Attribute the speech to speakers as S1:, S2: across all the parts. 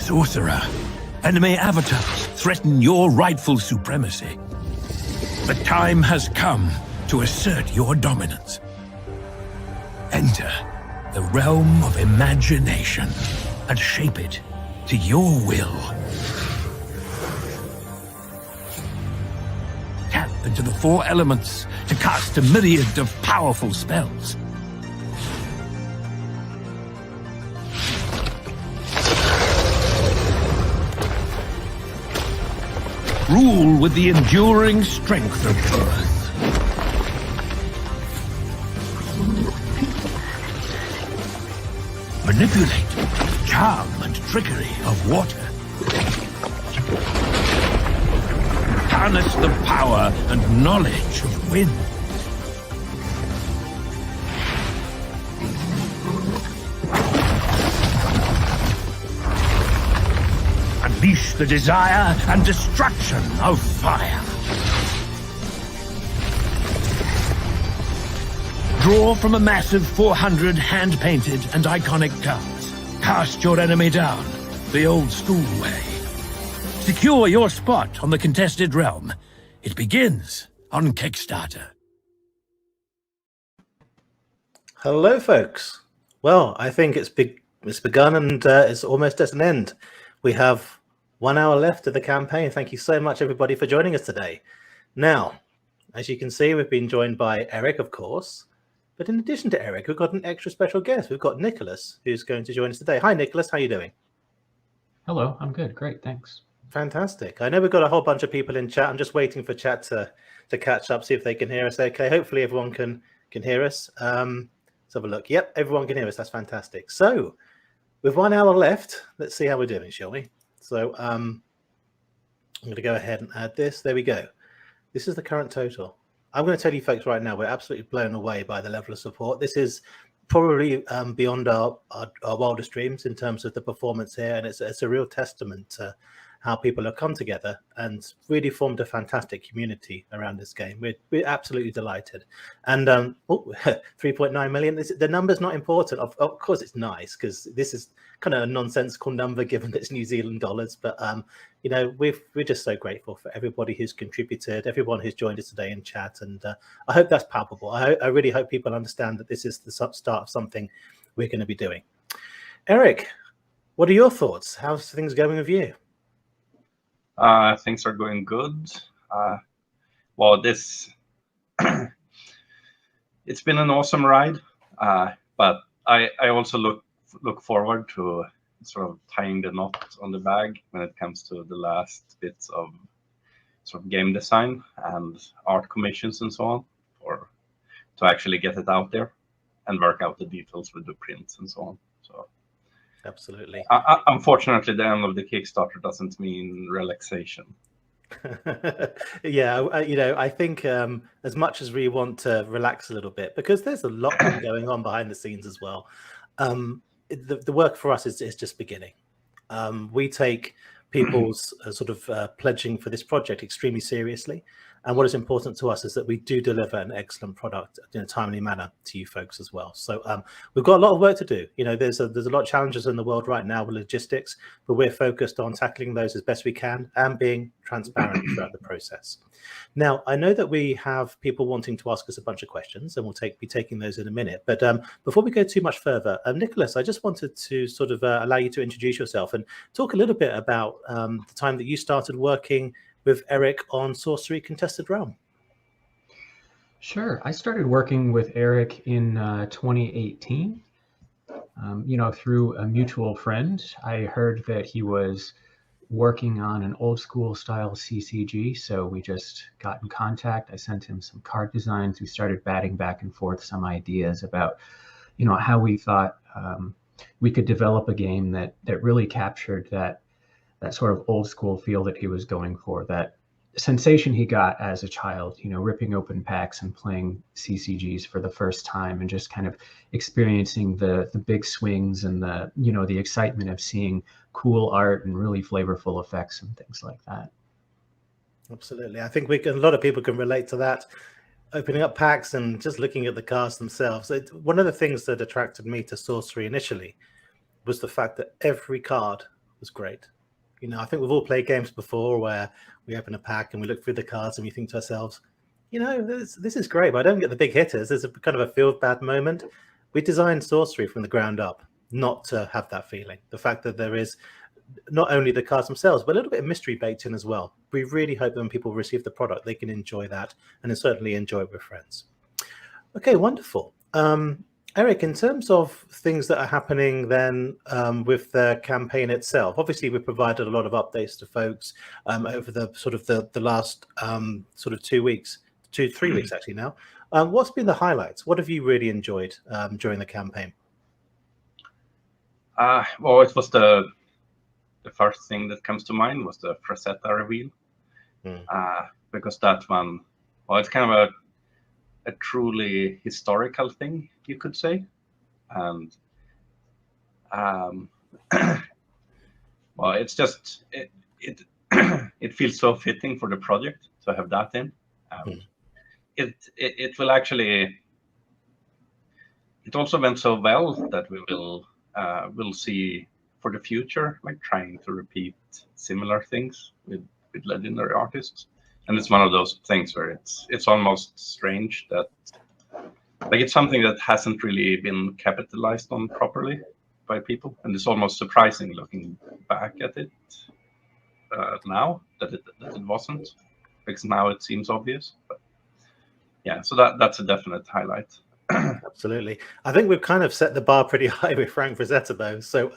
S1: Sorcerer, enemy avatars threaten your rightful supremacy. The time has come to assert your dominance. Enter the realm of imagination and shape it to your will. Tap into the 4 elements to cast a myriad of powerful spells. Rule with the enduring strength of earth. Manipulate the charm and trickery of water. Harness the power and knowledge of wind. Unleash the desire and destruction of fire. Draw from a massive 400 hand-painted and iconic cards. Cast your enemy down the old school way. Secure your spot on the contested realm. It begins on Kickstarter.
S2: Hello, folks. Well, I think it's begun and it's almost at an end. We have 1 hour left of the campaign. Thank you so much, everybody, for joining us today. Now, as you can see, we've been joined by Eric, of course. But in addition to Eric, we've got an extra special guest. We've got Nicholas, who's going to join us today. Hi, Nicholas. How are you doing?
S3: Hello. I'm good. Great. Thanks.
S2: Fantastic. I know we've got a whole bunch of people in chat. I'm just waiting for chat to catch up, see if they can hear us okay. Hopefully everyone can hear us. Let's have a look. Yep, everyone can hear us. That's fantastic. So with 1 hour left, let's see how we're doing, shall we? So I'm going to go ahead and add this. There we go. This is the current total. I'm going to tell you folks right now, we're absolutely blown away by the level of support. This is probably beyond our wildest dreams in terms of the performance here. And it's a real testament to how people have come together and really formed a fantastic community around this game. We're absolutely delighted. And 3.9 million, the number's not important. Of course it's nice because this is kind of a nonsensical number given that it's New Zealand dollars. But, you know, we're just so grateful for everybody who's contributed, everyone who's joined us today in chat. And I hope that's palpable. I really hope people understand that this is the start of something we're going to be doing. Eric, what are your thoughts? How's things going with you?
S4: Things are going good. Well, this it's been an awesome ride, but I also look forward to sort of tying the knot on the bag when it comes to the last bits of sort of game design and art commissions and so on, to actually get it out there and work out the details with the prints and so on. So.
S2: Absolutely.
S4: Unfortunately, the end of the Kickstarter doesn't mean relaxation.
S2: Yeah, you know, I think as much as we want to relax a little bit, because there's a lot going on behind the scenes as well, the work for us is just beginning. We take people's sort of pledging for this project extremely seriously. And what is important to us is that we do deliver an excellent product in a timely manner to you folks as well. So we've got a lot of work to do. You know, there's a lot of challenges in the world right now with logistics, but we're focused on tackling those as best we can and being transparent throughout the process. Now, I know that we have people wanting to ask us a bunch of questions, and we'll be taking those in a minute. But before we go too much further, Nicholas, I just wanted to sort of allow you to introduce yourself and talk a little bit about the time that you started working with Eric on Sorcery Contested Realm.
S3: Sure. I started working with Eric in 2018. You know, through a mutual friend. I heard that he was working on an old school style CCG, so we just got in contact. I sent him some card designs. We started batting back and forth some ideas about, you know, how we thought we could develop a game that really captured that sort of old school feel that he was going for, that sensation he got as a child, you know, ripping open packs and playing CCGs for the first time and just kind of experiencing the big swings and the excitement of seeing cool art and really flavorful effects and things like that.
S2: Absolutely. I think a lot of people can relate to that, opening up packs and just looking at the cards themselves. One of the things that attracted me to Sorcery initially was the fact that every card was great. You know, I think we've all played games before where we open a pack and we look through the cards and we think to ourselves, you know, this is great, but I don't get the big hitters. There's a kind of a feel bad moment. We designed Sorcery from the ground up not to have that feeling. The fact that there is not only the cards themselves, but a little bit of mystery baked in as well. We really hope that when people receive the product, they can enjoy that and then certainly enjoy it with friends. Okay, wonderful. Eric, in terms of things that are happening then with the campaign itself, obviously we've provided a lot of updates to folks over the last sort of 2 weeks, 3 weeks actually now. What's been the highlights? What have you really enjoyed during the campaign?
S4: Well, it was the first thing that comes to mind was the Frazetta reveal, because that one, well, it's kind of a truly historical thing, you could say, and well, it's just it feels so fitting for the project to have that in. It will actually. It also went so well that we will see for the future, like trying to repeat similar things with legendary artists. And it's one of those things where it's almost strange that, like, it's something that hasn't really been capitalized on properly by people, and it's almost surprising looking back at it now that it wasn't, because now it seems obvious. But yeah, so that's a definite highlight.
S2: Absolutely. I think we've kind of set the bar pretty high with Frank Frazetta, though. So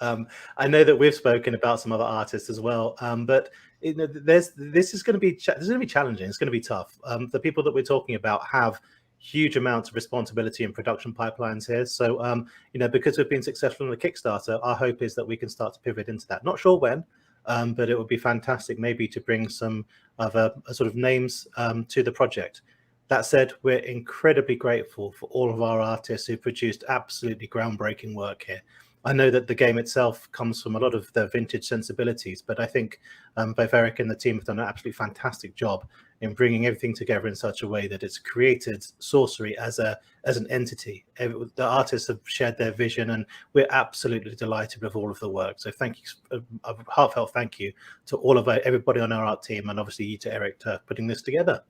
S2: I know that we've spoken about some other artists as well, but you know, this is going to be challenging. It's going to be tough. The people that we're talking about have huge amounts of responsibility and production pipelines here. So you know, because we've been successful on the Kickstarter, our hope is that we can start to pivot into that. Not sure when, but it would be fantastic maybe to bring some other sort of names to the project. That said, we're incredibly grateful for all of our artists who produced absolutely groundbreaking work here. I know that the game itself comes from a lot of the vintage sensibilities, but I think both Eric and the team have done an absolutely fantastic job in bringing everything together in such a way that it's created Sorcery as an entity. The artists have shared their vision, and we're absolutely delighted with all of the work. So thank you, a heartfelt thank you to all of everybody on our art team, and obviously you to Eric for putting this together.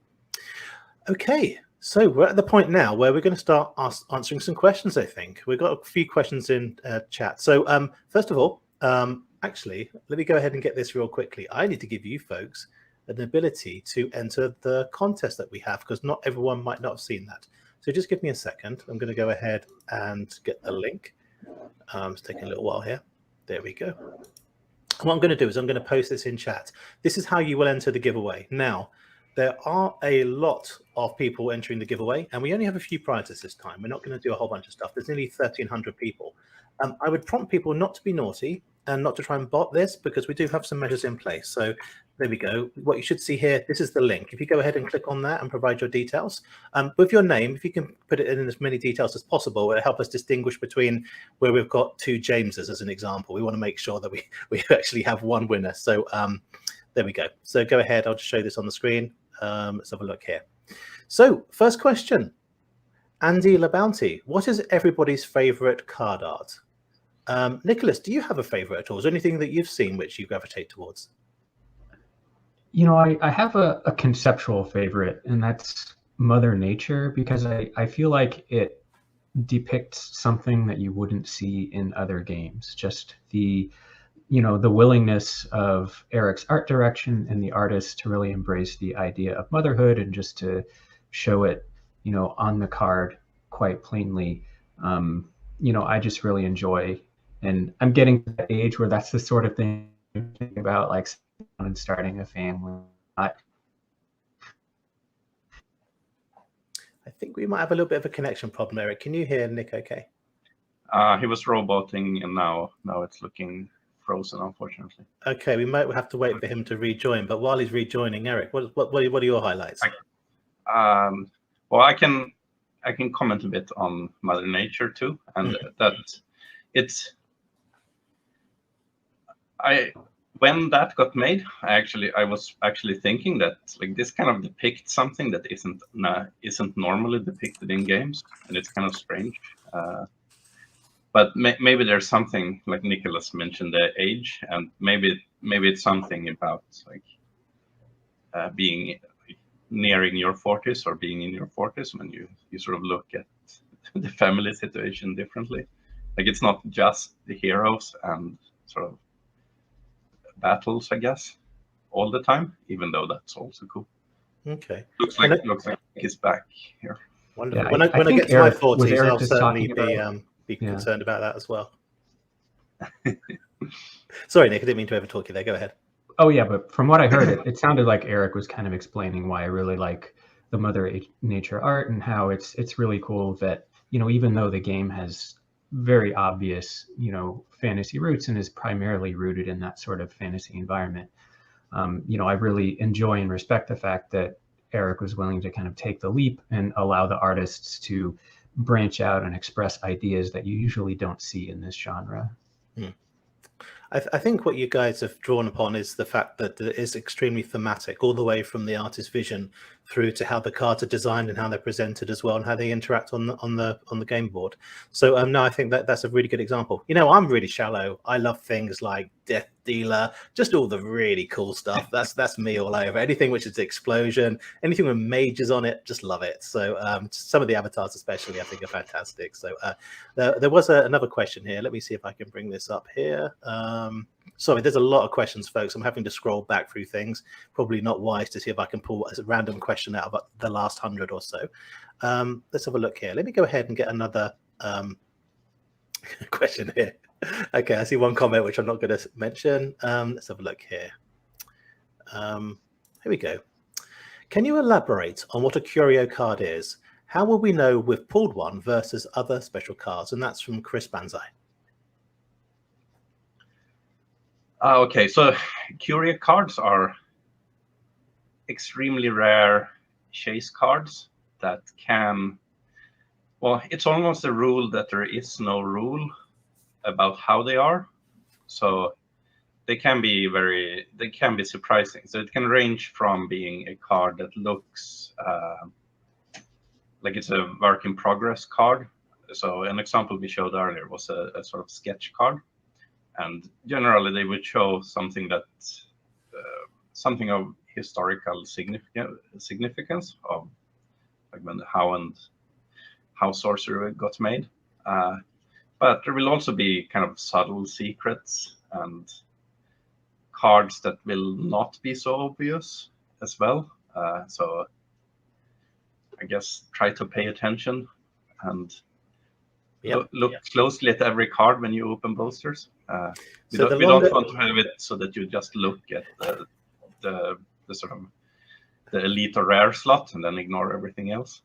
S2: Okay, so we're at the point now where we're going to start answering some questions, I think. We've got a few questions in chat. So first of all, actually, let me go ahead and get this real quickly. I need to give you folks an ability to enter the contest that we have, because not everyone might not have seen that. So just give me a second. I'm going to go ahead and get the link. It's taking a little while here. There we go. What I'm going to do is I'm going to post this in chat. This is how you will enter the giveaway. Now, there are a lot of people entering the giveaway, and we only have a few prizes this time. We're not going to do a whole bunch of stuff. There's nearly 1,300 people. I would prompt people not to be naughty and not to try and bot this, because we do have some measures in place. So there we go. What you should see here, this is the link. If you go ahead and click on that and provide your details, with your name, if you can put it in as many details as possible, it'll help us distinguish between where we've got two Jameses as an example. We want to make sure that we actually have one winner. So there we go. So go ahead. I'll just show this on the screen. Let's have a look here. So first question, Andy LaBounty, what is everybody's favorite card art? Nicholas, do you have a favorite at all? Is there anything that you've seen which you gravitate towards?
S3: You know, I have a conceptual favorite, and that's Mother Nature, because I feel like it depicts something that you wouldn't see in other games. Just the willingness of Eric's art direction and the artist to really embrace the idea of motherhood and just to show it, on the card quite plainly. I just really enjoy, and I'm getting to that age where that's the sort of thing I'm thinking about, like and starting a family.
S2: I think we might have a little bit of a connection problem, Eric. Can you hear Nick okay?
S4: He was roboting, and now it's looking frozen, unfortunately.
S2: Okay, we might have to wait for him to rejoin. But while he's rejoining, Eric, what are your highlights?
S4: Well, I can comment a bit on Mother Nature too, and that when that got made, I was actually thinking that, like, this kind of depicts something that isn't normally depicted in games, and it's kind of strange. but maybe there's something, like Nicholas mentioned, the age, and maybe it's something about like being nearing your 40s or being in your 40s when you sort of look at the family situation differently. Like it's not just the heroes and sort of battles, I guess, all the time, even though that's also cool.
S2: Okay.
S4: Looks like he's back here.
S2: Wonderful.
S3: Yeah,
S2: when I
S3: think
S2: get to my
S3: Eric- was
S2: 40s,
S3: Eric
S2: I'll
S3: just
S2: certainly
S3: talking
S2: be
S3: Yeah.
S2: concerned about that as well. Sorry, Nick, I didn't mean to overtalk you there. Go ahead.
S3: Oh yeah, but from what I heard, it sounded like Eric was kind of explaining why I really like the Mother Nature art and how it's really cool that, you know, even though the game has very obvious, you know, fantasy roots and is primarily rooted in that sort of fantasy environment, you know, I really enjoy and respect the fact that Eric was willing to kind of take the leap and allow the artists to branch out and express ideas that you usually don't see in this genre.
S2: I think what you guys have drawn upon is the fact that it is extremely thematic, all the way from the artist's vision through to how the cards are designed and how they're presented as well, and how they interact on the game board. So no, I think that's a really good example. You know, I'm really shallow. I love things like Death Dealer, just all the really cool stuff. That's me all over. Anything which is explosion, anything with mages on it, just love it. So some of the avatars especially I think are fantastic. So there was another question here. Let me see if I can bring this up here. Sorry, there's a lot of questions, folks. I'm having to scroll back through things. Probably not wise to see if I can pull a random question out of the last 100 or so. Let's have a look here. Let me go ahead and get another question here. Okay, I see one comment which I'm not going to mention. Let's have a look here. Here we go. Can you elaborate on what a curio card is? How will we know we've pulled one versus other special cards? And that's from Chris Banzai.
S4: Okay, so curio cards are extremely rare chase cards that can, well, it's almost a rule that there is no rule about how they are. So they can be surprising. So it can range from being a card that looks like it's a work in progress card. So an example we showed earlier was a sort of sketch card. And generally, they would show something that something of historical significance of like how Sorcery got made. But there will also be kind of subtle secrets and cards that will not be so obvious as well. So I guess try to pay attention and look closely at every card when you open boosters. We don't want to have it so that you just look at the sort of the elite or rare slot and then ignore everything else.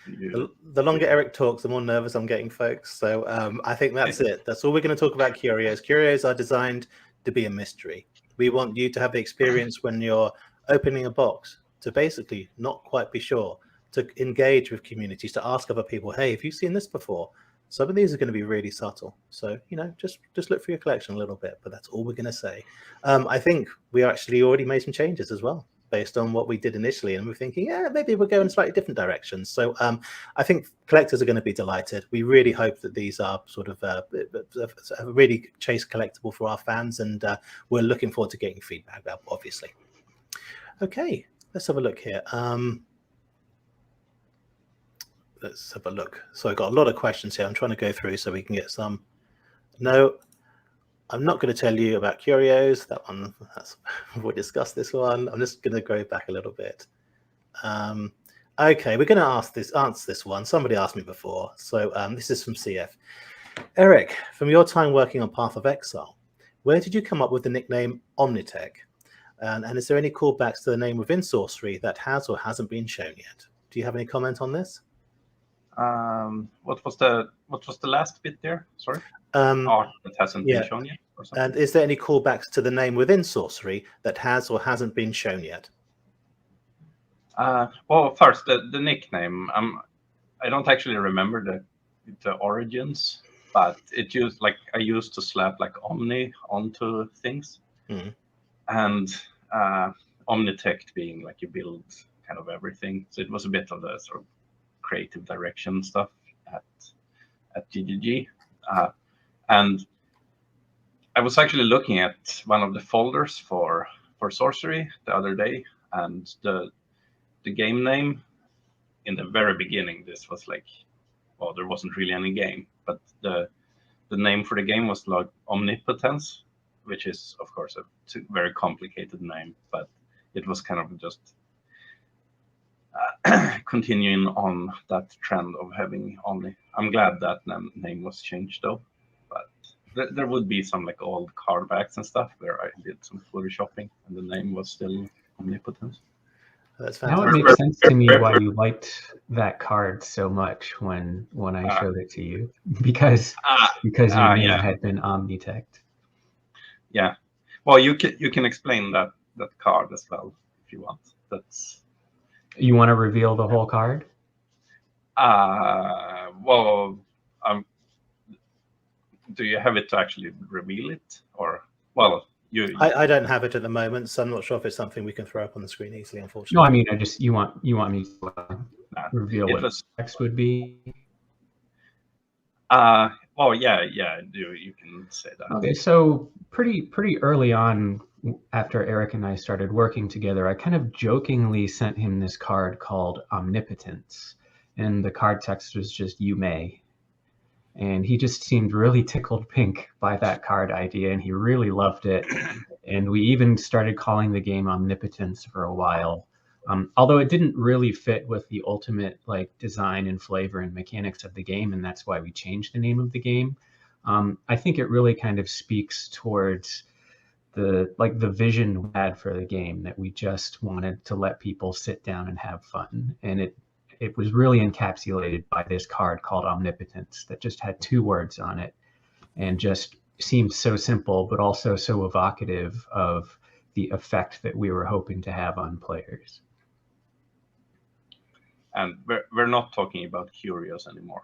S2: The longer Eric talks, the more nervous I'm getting, folks. So I think that's it. That's all we're going to talk about curios. Curios are designed to be a mystery. We want you to have the experience when you're opening a box to basically not quite be sure, to engage with communities, to ask other people, hey, have you seen this before? Some of these are going to be really subtle. So, you know, just look for your collection a little bit, but that's all we're going to say. I think we actually already made some changes as well, based on what we did initially, and we're thinking, yeah, maybe we'll go in slightly different directions. So I think collectors are going to be delighted. We really hope that these are sort of a really chase collectible for our fans, and we're looking forward to getting feedback, obviously. Okay, let's have a look here. Let's have a look. So I've got a lot of questions here. I'm trying to go through so we can get some. No, I'm not going to tell you about curios. That one, we'll discuss this one. I'm just going to go back a little bit. Okay, we're going to answer this one. Somebody asked me before. So this is from CF. Eric, from your time working on Path of Exile, where did you come up with the nickname Omnitech? And is there any callbacks to the name within Sorcery that has or hasn't been shown yet? Do you have any comment on this?
S4: What was the last bit there? Sorry. Art that hasn't been shown yet, or something?
S2: And is there any callbacks to the name within Sorcery that has or hasn't been shown yet?
S4: Well, first the nickname. I don't actually remember the origins, but I used to slap like Omni onto things, and Omnitech being like you build kind of everything. So it was a bit of the sort of creative direction stuff at GGG. And I was actually looking at one of the folders for Sorcery the other day, and the game name in the very beginning, this was like, well, there wasn't really any game, but the name for the game was like Omnipotence, which is of course a very complicated name, but it was kind of just continuing on that trend of having Omni. I'm glad that name was changed though, but there would be some like old card backs and stuff where I did some photoshopping and the name was still Omnipotence.
S2: That's
S3: Now it
S2: fantastic.
S3: makes sense to me why you liked that card so much when I showed it to you, because your name had been Omnitect.
S4: Yeah, well, you can explain that card as well if you want. That's.
S3: You want to reveal the whole card?
S4: Well, do you have it to actually reveal it, or well, you?
S2: I don't have it at the moment, so I'm not sure if it's something we can throw up on the screen easily. Unfortunately.
S3: No, I mean, you want me to reveal what text would be.
S4: Oh yeah, you can say that.
S3: Okay, so pretty early on, after Eric and I started working together, I kind of jokingly sent him this card called Omnipotence, and the card text was just "You may," and he just seemed really tickled pink by that card idea, and he really loved it. And we even started calling the game Omnipotence for a while. Although it didn't really fit with the ultimate like design and flavor and mechanics of the game, and that's why we changed the name of the game. I think it really kind of speaks towards the vision we had for the game, that we just wanted to let people sit down and have fun, and it was really encapsulated by this card called Omnipotence that just had 2 words on it, and just seemed so simple, but also so evocative of the effect that we were hoping to have on players.
S2: And
S4: we're not talking about curios anymore.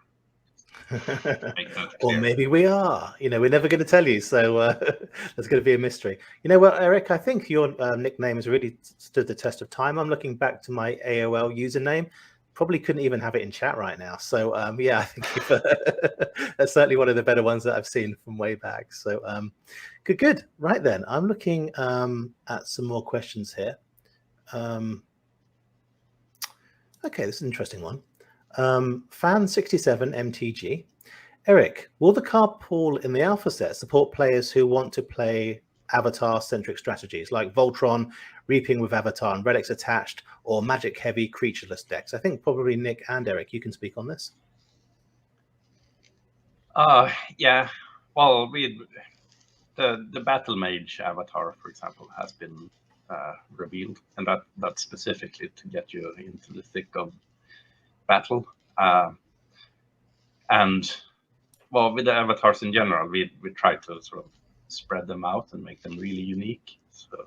S2: Or maybe we are. We're never going to tell you, so there's going to be a mystery. You know what, Eric? I think your nickname has really stood the test of time. I'm looking back to my AOL username. Probably couldn't even have it in chat right now. So yeah, I think that's certainly one of the better ones that I've seen from way back. So good. Right then, I'm looking at some more questions here. Okay, this is an interesting one. Fan67 MTG. Eric, will the card pool in the alpha set support players who want to play avatar-centric strategies like Voltron, Reaping with Avatar and Relics attached, or magic-heavy creatureless decks? I think probably Nick and Eric, you can speak on this.
S4: Yeah. Well, the Battle Mage avatar, for example, has been revealed, and that's specifically to get you into the thick of battle. And well, with the avatars in general, we try to sort of spread them out and make them really unique. So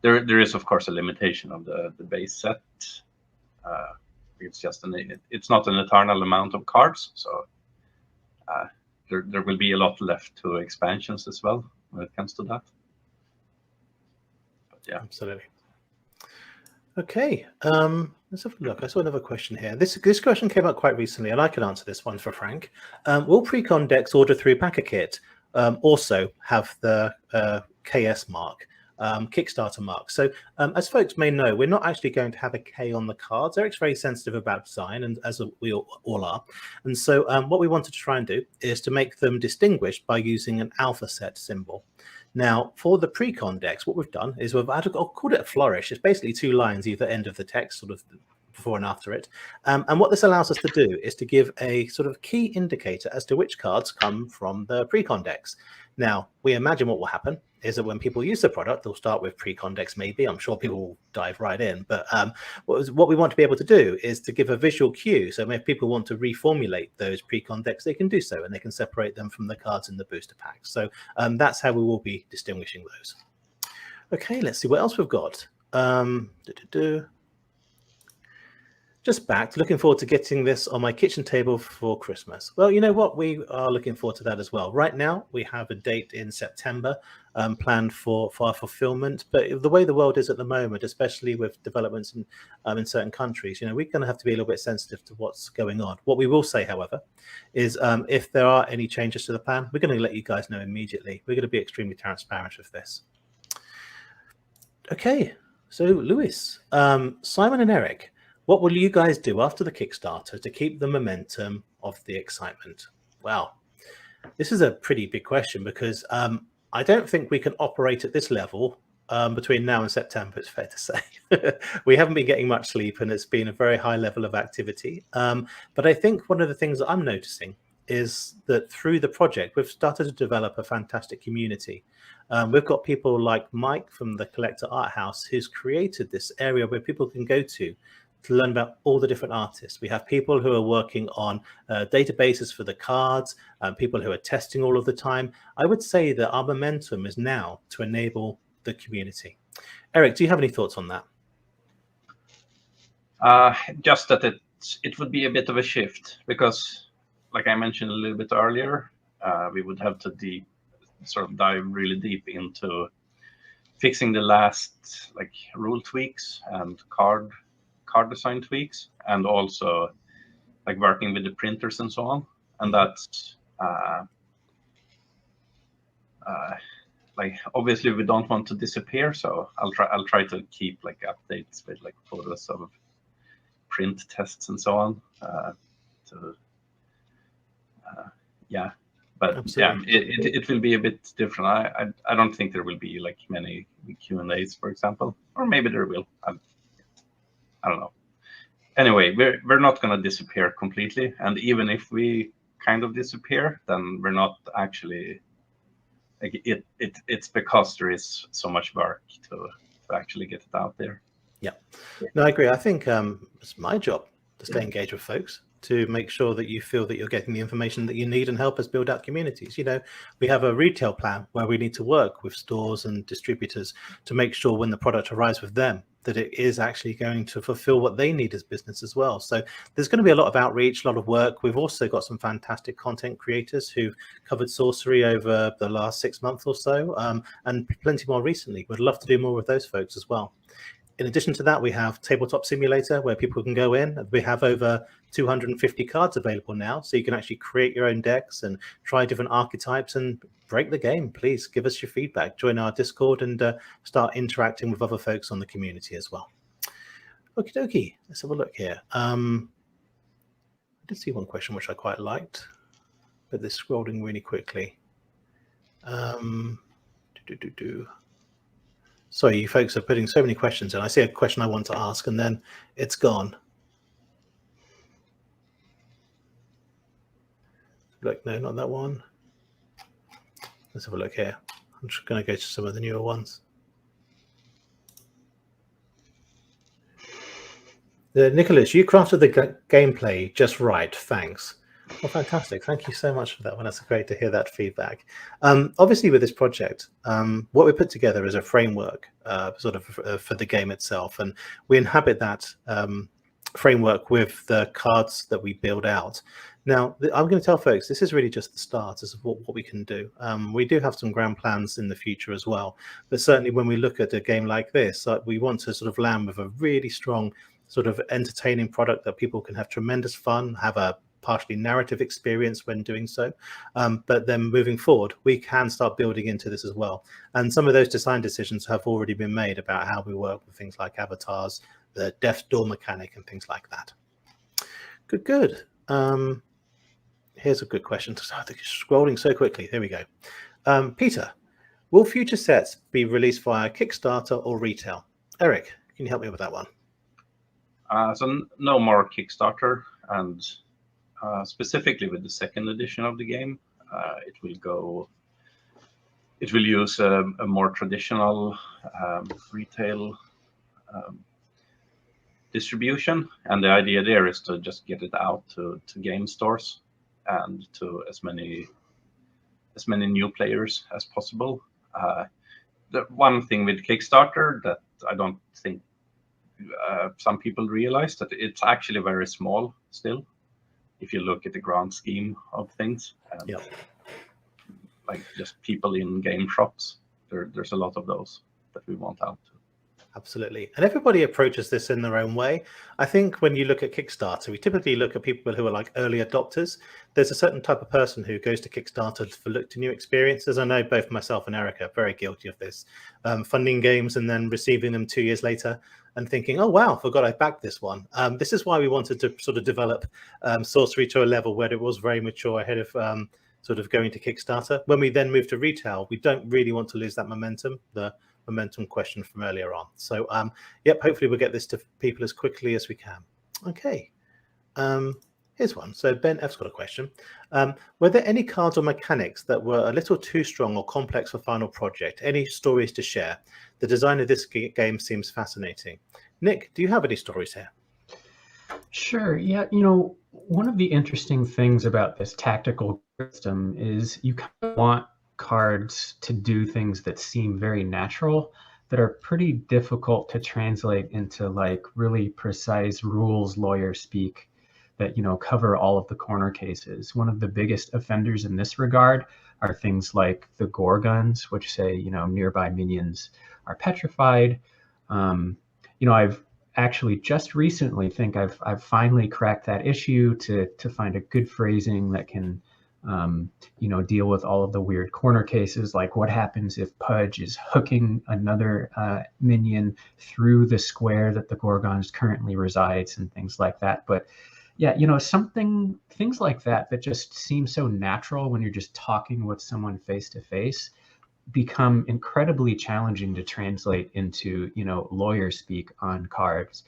S4: there is of course a limitation of the base set. It's just it's not an eternal amount of cards, so there will be a lot left to expansions as well when it comes to that. But yeah,
S2: absolutely. Okay, let's have a look. I saw another question here. This question came up quite recently, and I can answer this one for Frank. Will precon decks ordered through Pack-a-Kit also have the KS mark, Kickstarter mark? So as folks may know, we're not actually going to have a K on the cards. Eric's very sensitive about design, and as we all are. And so what we wanted to try and do is to make them distinguished by using an alpha set symbol. Now, for the precon decks, what we've done is I've called it a flourish. It's basically 2 lines either end of the text, sort of before and after it. And what this allows us to do is to give a sort of key indicator as to which cards come from the precon decks. Now, we imagine what will happen is that when people use the product, they'll start with precon decks maybe. I'm sure people will dive right in. But what we want to be able to do is to give a visual cue. So if people want to reformulate those precon decks, they can do so, and they can separate them from the cards in the booster pack. So that's how we will be distinguishing those. Okay, let's see what else we've got. Just back, looking forward to getting this on my kitchen table for Christmas. Well, you know what? We are looking forward to that as well. Right now, we have a date in September planned for our fulfillment. But the way the world is at the moment, especially with developments in certain countries, you know, we're going to have to be a little bit sensitive to what's going on. What we will say, however, is if there are any changes to the plan, we're going to let you guys know immediately. We're going to be extremely transparent with this. Okay, so Lewis, Simon and Eric, what will you guys do after the Kickstarter to keep the momentum of the excitement? Wow, this is a pretty big question because I don't think we can operate at this level between now and September, it's fair to say. We haven't been getting much sleep and it's been a very high level of activity. But I think one of the things that I'm noticing is that through the project, we've started to develop a fantastic community. We've got people like Mike from the Collector Art House who's created this area where people can go to learn about all the different artists. We have people who are working on databases for the cards, people who are testing all of the time. I would say that our momentum is now to enable the community. Eric, do you have any thoughts on that?
S4: Just that it would be a bit of a shift because, like I mentioned a little bit earlier, we would have to dive really deep into fixing the last rule tweaks and card design tweaks, and also working with the printers and so on. And that's obviously we don't want to disappear, so I'll try to keep updates with photos of print tests and so on. But
S2: absolutely.
S4: it will be a bit different. I don't think there will be many Q&As, for example, or maybe there will. I don't know. Anyway, we're not going to disappear completely, and even if we kind of disappear, then we're not actually it's because there is so much work to actually get it out there.
S2: Yeah, no, I agree. I think it's my job to stay engaged with folks, to make sure that you feel that you're getting the information that you need and help us build out communities. You know, we have a retail plan where we need to work with stores and distributors to make sure when the product arrives with them that it is actually going to fulfill what they need as business as well. So there's going to be a lot of outreach, a lot of work. We've also got some fantastic content creators who've covered Sorcery over the last 6 months or so, and plenty more recently. We'd love to do more with those folks as well. In addition to that, we have Tabletop Simulator where people can go in. We have over 250 cards available now, so you can actually create your own decks and try different archetypes and break the game. Please give us your feedback. Join our Discord and start interacting with other folks on the community as well. Okie dokie, let's have a look here. I did see one question which I quite liked, but they're scrolling really quickly. Sorry, you folks are putting so many questions in. I see a question I want to ask and then it's gone. Look, no, not that one. Let's have a look here. I'm just going to go to some of the newer ones. Nicholas, you crafted the gameplay just right. Thanks. Well, fantastic. Thank you so much for that one. That's great to hear that feedback. Obviously, with this project, what we put together is a framework for the game itself. And we inhabit that framework with the cards that we build out. Now, I'm going to tell folks, this is really just the start of what we can do. We do have some grand plans in the future as well. But certainly when we look at a game like this, we want to land with a really strong entertaining product that people can have tremendous fun, have a partially narrative experience when doing so, but then moving forward we can start building into this as well, and some of those design decisions have already been made about how we work with things like avatars, the death door mechanic and things like that. Good. Here's a good question. I think it's scrolling so quickly. Here we go. Peter, will future sets be released via Kickstarter or retail? Eric, can you help me with that one?
S4: So no more Kickstarter, and specifically with the second edition of the game, it will use a more traditional retail distribution, and the idea there is to just get it out to game stores and to as many new players as possible. The one thing with Kickstarter that I don't think some people realize that it's actually very small still, if you look at the grand scheme of things.
S2: Yeah.
S4: Like just people in game shops, there's a lot of those that we want out to.
S2: Absolutely. And everybody approaches this in their own way. I think when you look at Kickstarter, we typically look at people who are like early adopters. There's a certain type of person who goes to Kickstarter to look to new experiences. I know both myself and Eric are very guilty of this. Funding games and then receiving them 2 years later and thinking, oh, wow, forgot I backed this one. This is why we wanted to sort of develop Sorcery to a level where it was very mature ahead of sort of going to Kickstarter. When we then move to retail, we don't really want to lose that momentum, the momentum question from earlier on. So yep, hopefully we'll get this to people as quickly as we can. Okay, here's one. So Ben F's got a question. Were there any cards or mechanics that were a little too strong or complex for final project? Any stories to share? The design of this game seems fascinating. Nick, do you have any stories here?
S3: Sure. Yeah. You know, one of the interesting things about this tactical system is you kind of want cards to do things that seem very natural, that are pretty difficult to translate into like really precise rules lawyer speak that, you know, cover all of the corner cases. One of the biggest offenders in this regard are things like the Gorgons, which say, you know, nearby minions are petrified. You know, I've actually just recently think I've finally cracked that issue to find a good phrasing that can you know, deal with all of the weird corner cases, like what happens if Pudge is hooking another minion through the square that the Gorgons currently resides and things like that. But yeah, you know, things like that just seem so natural when you're just talking with someone face to face become incredibly challenging to translate into, you know, lawyer speak on cards.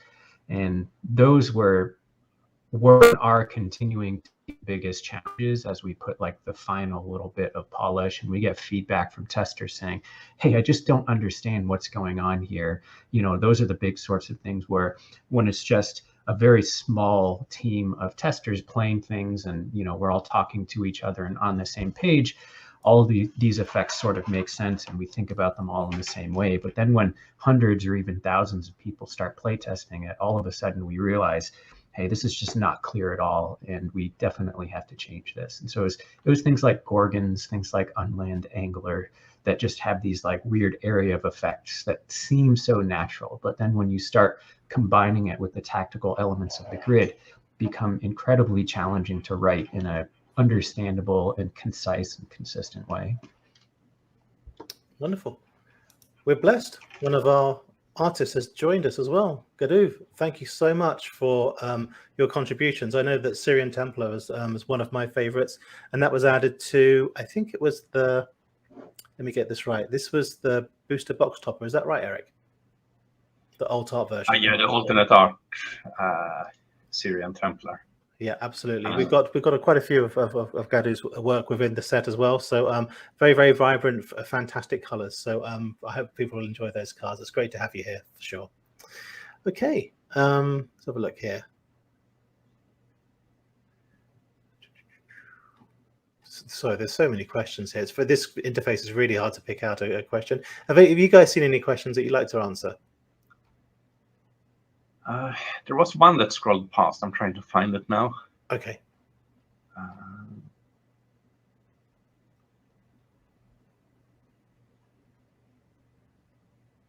S3: And those were our continuing biggest challenges as we put like the final little bit of polish and we get feedback from testers saying, hey, I just don't understand what's going on here. You know, those are the big sorts of things where when it's just a very small team of testers playing things and, you know, we're all talking to each other and on the same page, all of these effects sort of make sense and we think about them all in the same way. But then when hundreds or even thousands of people start playtesting it, all of a sudden we realize, hey, this is just not clear at all, and we definitely have to change this. And so it was things like Gorgons, things like Unland Angler, that just have these like weird area of effects that seem so natural. But then when you start combining it with the tactical elements of the grid, become incredibly challenging to write in a understandable and concise and consistent way.
S2: Wonderful. We're blessed. One of our artists has joined us as well. Gadoo, thank you so much for your contributions. I know that Syrian Templar is one of my favorites, and that was added to, I think it was the, let me get this right. This was the booster box topper. Is that right, Eric? The alt art version.
S4: Yeah, the alternate art Syrian Templar.
S2: Yeah, absolutely. We've got quite a few of Gadoo's work within the set as well. So very, very vibrant, fantastic colors. So I hope people will enjoy those cards. It's great to have you here for sure. Okay, let's have a look here. Sorry, there's so many questions here. For this interface, it's really hard to pick out a question. Have you guys seen any questions that you'd like to answer?
S4: There was one that scrolled past. I'm trying to find it now.
S2: Okay.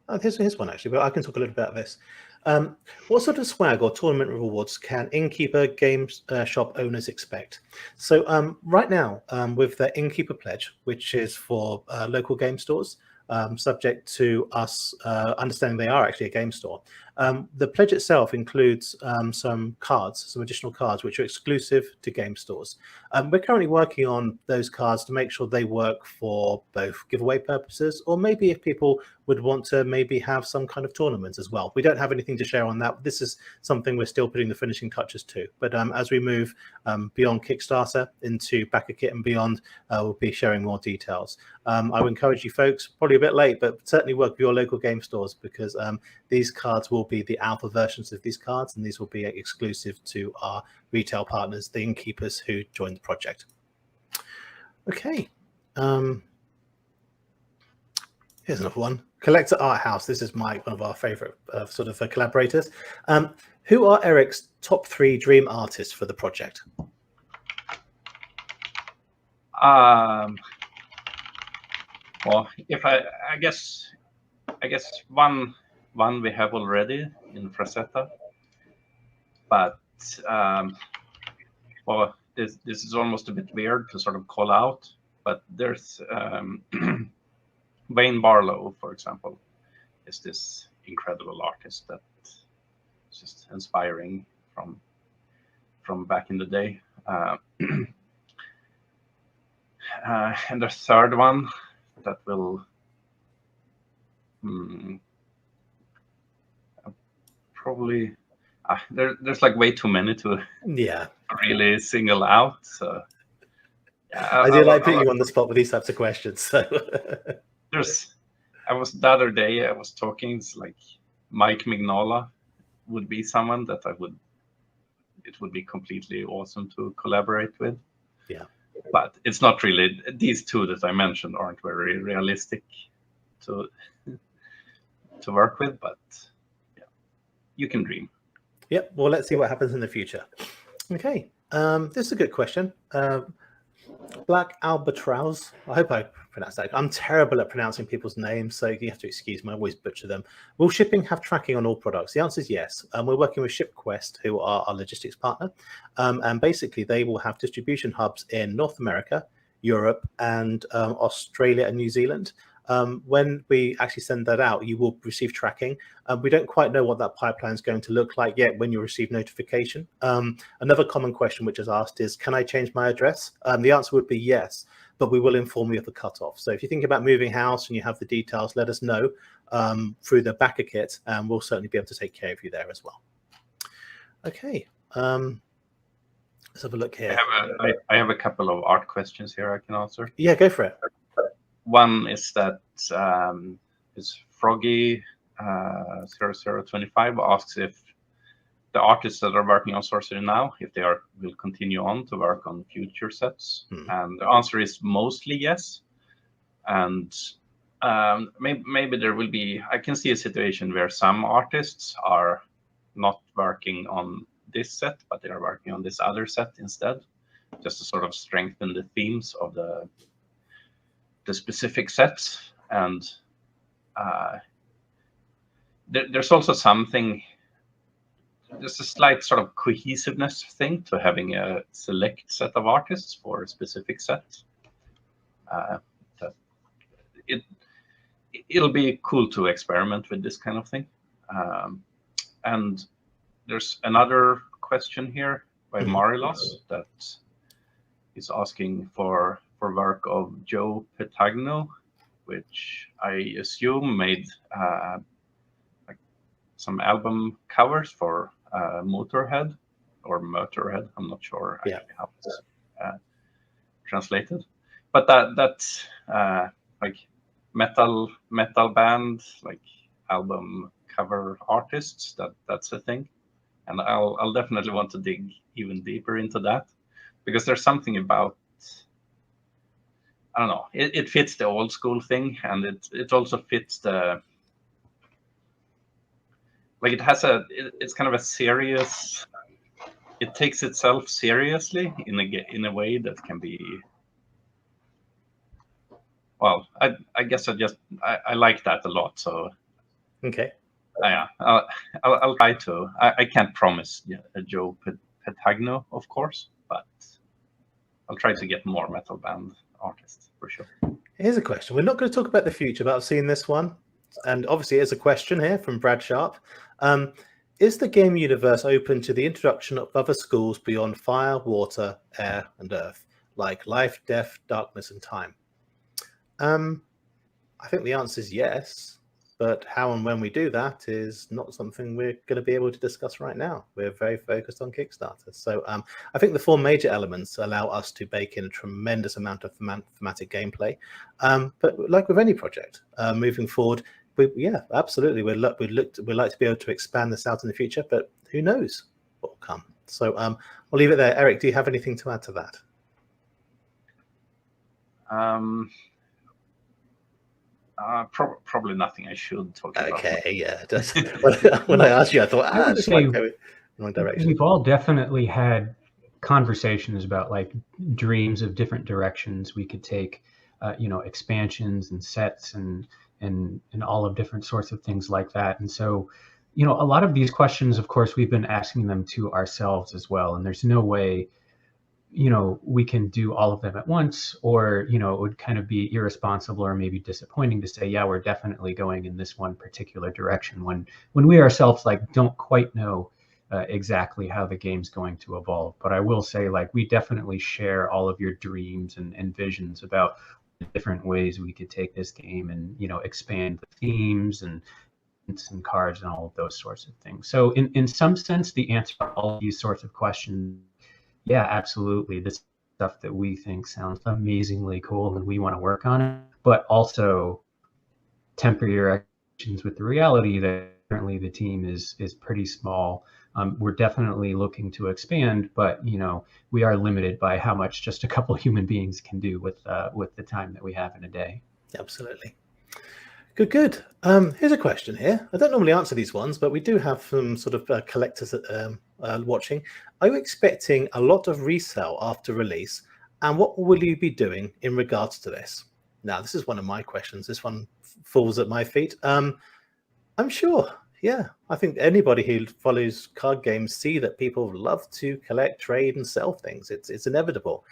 S2: Oh, here's one actually, but I can talk a little bit about this. What sort of swag or tournament rewards can Innkeeper game shop owners expect? So right now, with the Innkeeper Pledge, which is for local game stores, subject to us understanding they are actually a game store. The pledge itself includes some additional cards, which are exclusive to game stores. We're currently working on those cards to make sure they work for both giveaway purposes, or maybe if people would want to maybe have some kind of tournament as well. We don't have anything to share on that. This is something we're still putting the finishing touches to. But as we move beyond Kickstarter into Backer Kit and beyond, we'll be sharing more details. I would encourage you folks, probably a bit late, but certainly work with your local game stores, because these cards will be the alpha versions of these cards, and these will be exclusive to our retail partners, the Innkeepers who joined the project. Okay. Here's another one. Collector Art House. This is one of our favorite sort of collaborators. Who are Eric's top 3 dream artists for the project?
S4: Well, if I guess one we have already in Frazetta, but well, this is almost a bit weird to sort of call out, but there's Wayne Barlow, for example, is this incredible artist that is just inspiring from back in the day. And the third one that will probably there's like way too many to really single out. So yeah,
S2: I do like putting you on the spot with these types of questions. So
S4: the other day I was talking, it's like Mike Mignola would be someone that it would be completely awesome to collaborate with.
S2: Yeah.
S4: But it's not really, these two that I mentioned aren't very realistic to work with, but yeah, you can dream.
S2: Yep. Well, let's see what happens in the future. Okay. This is a good question. Black Albatross. I hope I pronounced that. I'm terrible at pronouncing people's names, so you have to excuse me. I always butcher them. Will shipping have tracking on all products? The answer is yes. We're working with ShipQuest, who are our logistics partner, and basically they will have distribution hubs in North America, Europe, and Australia and New Zealand. When we actually send that out, you will receive tracking. We don't quite know what that pipeline is going to look like yet when you receive notification. Another common question which is asked is, can I change my address? The answer would be yes, but we will inform you of the cutoff. So if you think about moving house and you have the details, let us know through the backer kit, and we'll certainly be able to take care of you there as well. Okay. Let's have a look here.
S4: I have a couple of art questions here I can answer.
S2: Yeah, go for it.
S4: One is that is Froggy 0025 asks if the artists that are working on Sorcery now, if they will continue on to work on future sets. And the answer is mostly yes. And maybe there will be, I can see a situation where some artists are not working on this set, but they are working on this other set instead, just to sort of strengthen the themes of the specific sets. And there's also something, there's a slight sort of cohesiveness thing to having a select set of artists for a specific set. It'll be cool to experiment with this kind of thing. And there's another question here by Marilos that is asking for work of Joe Petagno, which I assume made like some album covers for Motorhead or Motorhead. I'm not sure actually how it's translated, but that's like metal band, like album cover artists. That's a thing, and I'll definitely want to dig even deeper into that, because there's something about, I don't know, it fits the old school thing, and it also fits the, like it's kind of a serious, it takes itself seriously in a way that can be, well, I guess I like that a lot. So
S2: okay,
S4: yeah, I'll try to. I can't promise a Joe Petagno, of course, but I'll try to get more metal band artists for sure.
S2: Here's a question. We're not going to talk about the future, but I've seen this one, and obviously it's a question here from Brad Sharp. Is the game universe open to the introduction of other schools beyond fire, water, air, and earth, like life, death, darkness, and time? I think the answer is yes, but how and when we do that is not something we're going to be able to discuss right now. We're very focused on Kickstarter. So I think the 4 major elements allow us to bake in a tremendous amount of thematic gameplay. But like with any project, moving forward, yeah, absolutely, we'd like to be able to expand this out in the future, but who knows what will come. So we'll leave it there. Eric, do you have anything to add to that?
S4: Probably nothing I should talk about.
S2: Okay, yeah. Just, when I asked you, I thought,
S3: I would
S2: this
S3: say
S2: might go in the wrong direction.
S3: we've all definitely had conversations about like dreams of different directions we could take, expansions and sets and all of different sorts of things like that. And so, a lot of these questions, of course, we've been asking them to ourselves as well. And there's no way, we can do all of them at once, or, it would kind of be irresponsible or maybe disappointing to say, yeah, we're definitely going in this one particular direction when we ourselves like don't quite know exactly how the game's going to evolve. But I will say, like, we definitely share all of your dreams and visions about different ways we could take this game and, expand the themes and cards and all of those sorts of things. So in some sense, the answer to all of these sorts of questions, yeah, absolutely. This stuff that we think sounds amazingly cool and we want to work on it, but also temper your expectations with the reality that currently the team is pretty small. We're definitely looking to expand, but we are limited by how much just a couple human beings can do with the time that we have in a day.
S2: Absolutely. Good. Here's a question here. I don't normally answer these ones, but we do have some sort of collectors watching. Are you expecting a lot of resale after release? And what will you be doing in regards to this? Now, this is one of my questions. This one falls at my feet. I'm sure. Yeah, I think anybody who follows card games see that people love to collect, trade, and sell things. It's inevitable.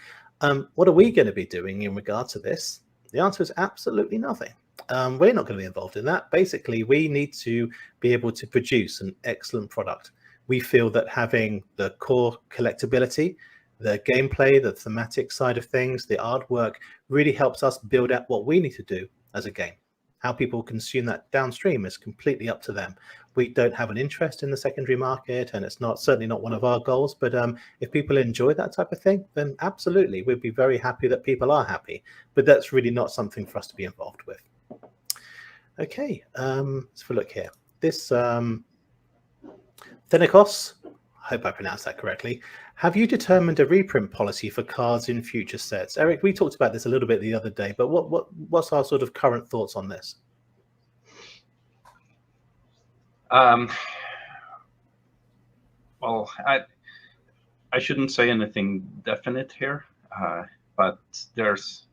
S2: What are we going to be doing in regard to this? The answer is absolutely nothing. We're not going to be involved in that. Basically, we need to be able to produce an excellent product. We feel that having the core collectability, the gameplay, the thematic side of things, the artwork really helps us build out what we need to do as a game. How people consume that downstream is completely up to them. We don't have an interest in the secondary market, and it's certainly not one of our goals. But if people enjoy that type of thing, then absolutely, we'd be very happy that people are happy. But that's really not something for us to be involved with. Okay, let's have a look here. This Thenikos, I hope I pronounced that correctly. Have you determined a reprint policy for cards in future sets? Eric, we talked about this a little bit the other day, but what's our sort of current thoughts on this?
S4: Well, I shouldn't say anything definite here, but there's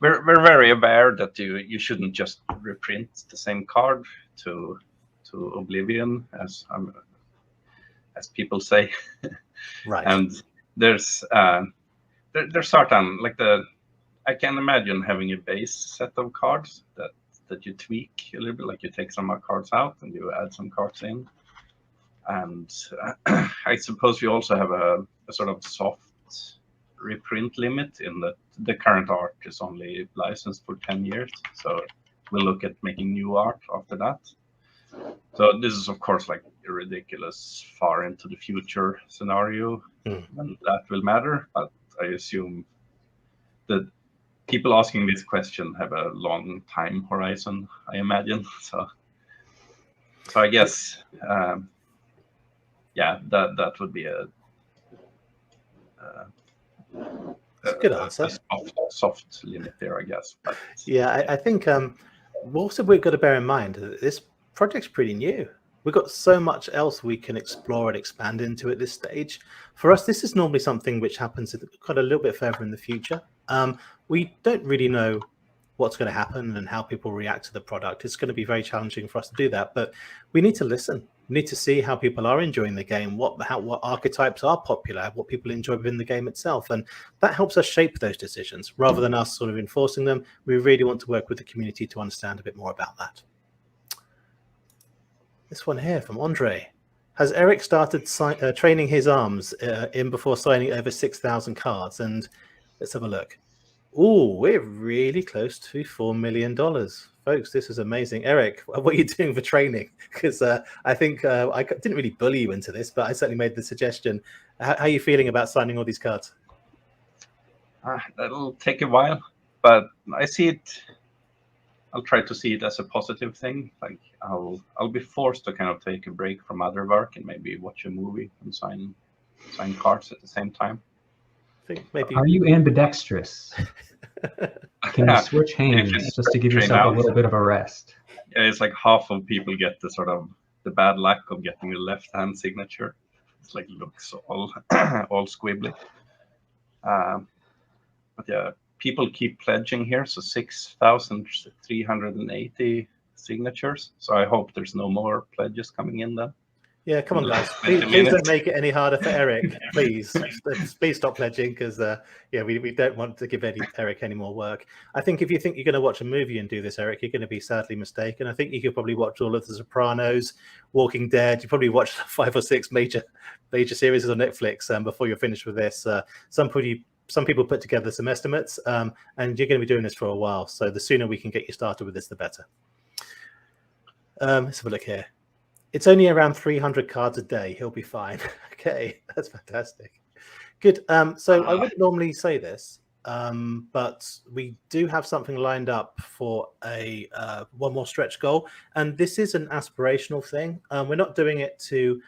S4: we're very aware that you shouldn't just reprint the same card to oblivion, as people say.
S2: Right.
S4: And there's certain, like, I can imagine having a base set of cards that you tweak a little bit, like you take some cards out and you add some cards in. And I suppose you also have a sort of soft reprint limit in that the current art is only licensed for 10 years. So we'll look at making new art after that. So this is, of course, like a ridiculous far into the future scenario, and that will matter. But I assume that people asking this question have a long time horizon, I imagine. So I guess, yeah, that would be a
S2: good answer.
S4: A soft limit there, I guess. But
S2: yeah, I think also we've got to bear in mind that this project's pretty new. We've got so much else we can explore and expand into at this stage. For us, this is normally something which happens quite a little bit further in the future. We don't really know what's going to happen and how people react to the product. It's going to be very challenging for us to do that, but we need to listen. We need to see how people are enjoying the game, what archetypes are popular, what people enjoy within the game itself, and that helps us shape those decisions rather than us sort of enforcing them. We really want to work with the community to understand a bit more about that. This one here from Andre. Has Eric started training his arms in before signing over 6,000 cards? And let's have a look. Oh, we're really close to $4 million. Folks, this is amazing. Eric, what are you doing for training? Because I think I didn't really bully you into this, but I certainly made the suggestion. How are you feeling about signing all these cards?
S4: That'll take a while, but I see it. I'll try to see it as a positive thing. Like I'll be forced to kind of take a break from other work and maybe watch a movie and sign cards at the same time.
S2: think maybe.
S3: Are you ambidextrous? Can you switch hands just to give yourself a little bit of a rest?
S4: Yeah, it's like half of people get the sort of the bad luck of getting a left-hand signature. It's like looks all all squibbly. But yeah, people keep pledging here, so 6,380 signatures. So I hope there's no more pledges coming in then.
S2: Yeah, come on,
S4: In the
S2: guys.
S4: last
S2: Please
S4: 20 minutes.
S2: don't make it any harder for Eric. Please, please stop pledging because yeah, we don't want to give Eric any more work. I think if you think you're going to watch a movie and do this, Eric, you're going to be sadly mistaken. I think you could probably watch all of The Sopranos, Walking Dead. You probably watched 5 or 6 major series on Netflix before you're finished with this. Some people put together some estimates, and you're going to be doing this for a while. So the sooner we can get you started with this, the better. Let's have a look here. It's only around 300 cards a day. He'll be fine. Okay, that's fantastic. Good. So I wouldn't normally say this, but we do have something lined up for a one more stretch goal, and this is an aspirational thing. We're not doing it to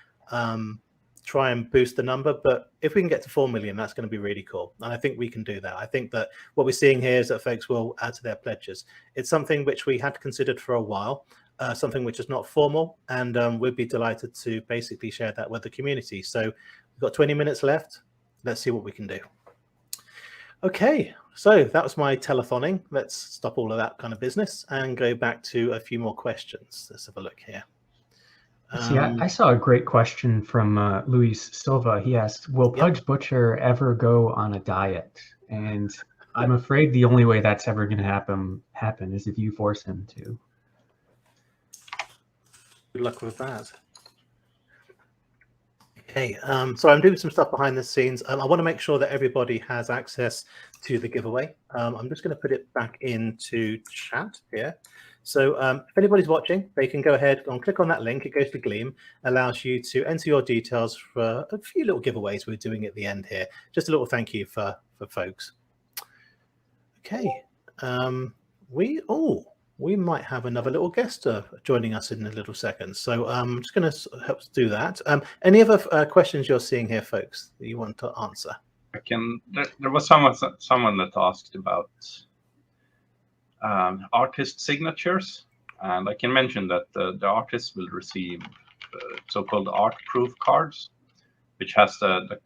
S2: try and boost the number, but if we can get to 4 million, that's going to be really cool, and I think we can do that. I think that what we're seeing here is that folks will add to their pledges. It's something which we had considered for a while. Something which is not formal, and we'd be delighted to basically share that with the community. So we've got 20 minutes left. Let's see what we can do. Okay, so that was my telephoning. Let's stop all of that kind of business and go back to a few more questions. Let's have a look here.
S3: See, I saw a great question from Luis Silva. He asked, will Pudge Butcher ever go on a diet? And I'm afraid the only way that's ever going to happen is if you force him to.
S2: Good luck with that. Okay, so I'm doing some stuff behind the scenes. I want to make sure that everybody has access to the giveaway. I'm just going to put it back into chat here. So if anybody's watching, they can go ahead and click on that link. It goes to Gleam, allows you to enter your details for a few little giveaways we're doing at the end here. Just a little thank you for folks. Okay, we might have another little guest joining us in a little second. So I'm just going to help us do that. Any other questions you're seeing here, folks, that you want to answer?
S4: There was someone that asked about artist signatures, and I can mention that the artists will receive so-called art proof cards, which has the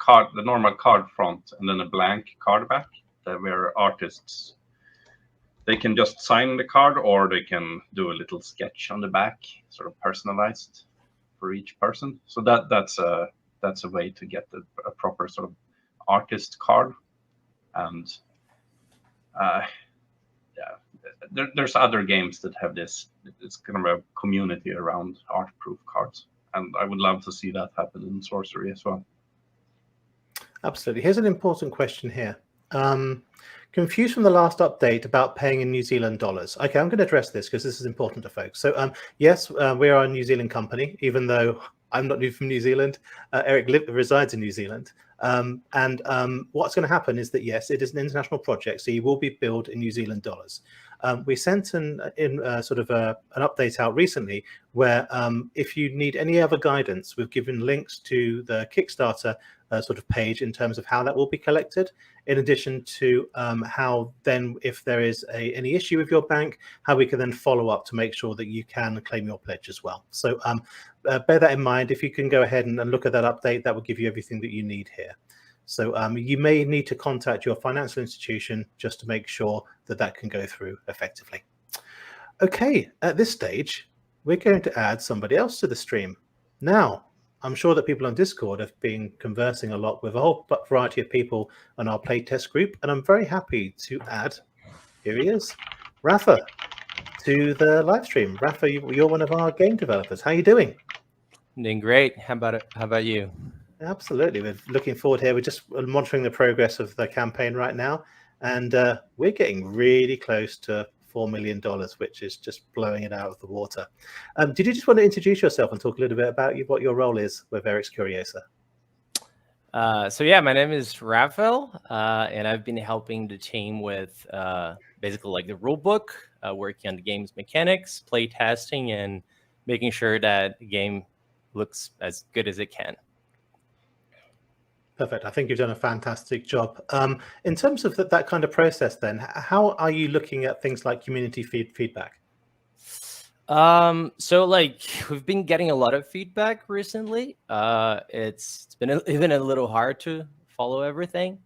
S4: normal card front and then a blank card back, where artists, they can just sign the card, or they can do a little sketch on the back, sort of personalized for each person. So that's a way to get a proper sort of artist card. And there's other games that have this. It's kind of a community around art proof cards, and I would love to see that happen in Sorcery as well.
S2: Absolutely. Here's an important question here. Confused from the last update about paying in New Zealand dollars. Okay, I'm going to address this because this is important to folks. So yes, we are a New Zealand company, even though I'm not from New Zealand. Eric resides in New Zealand. What's going to happen is that, yes, it is an international project, so you will be billed in New Zealand dollars. We sent an update out recently where if you need any other guidance, we've given links to the Kickstarter sort of page in terms of how that will be collected, in addition to how then, if there is any issue with your bank, how we can then follow up to make sure that you can claim your pledge as well. So bear that in mind. If you can go ahead and look at that update, that will give you everything that you need here. So you may need to contact your financial institution just to make sure that that can go through effectively. Okay, at this stage, we're going to add somebody else to the stream. Now, I'm sure that people on Discord have been conversing a lot with a whole variety of people on our playtest group, and I'm very happy to add, here he is, Rafa, to the live stream. Rafa, you're one of our game developers. How are you doing?
S5: Doing great. How about you?
S2: Absolutely. We're looking forward here. We're just monitoring the progress of the campaign right now, and we're getting really close to $4 million, which is just blowing it out of the water. Did you just want to introduce yourself and talk a little bit about what your role is with Eric's Curiosa?
S5: So yeah, my name is Raphael, and I've been helping the team with basically like the rulebook, working on the game's mechanics, play testing, and making sure that the game looks as good as it can.
S2: Perfect. I think you've done a fantastic job. In terms of that kind of process, then, how are you looking at things like community feedback?
S5: So like we've been getting a lot of feedback recently. It's been even a little hard to follow everything.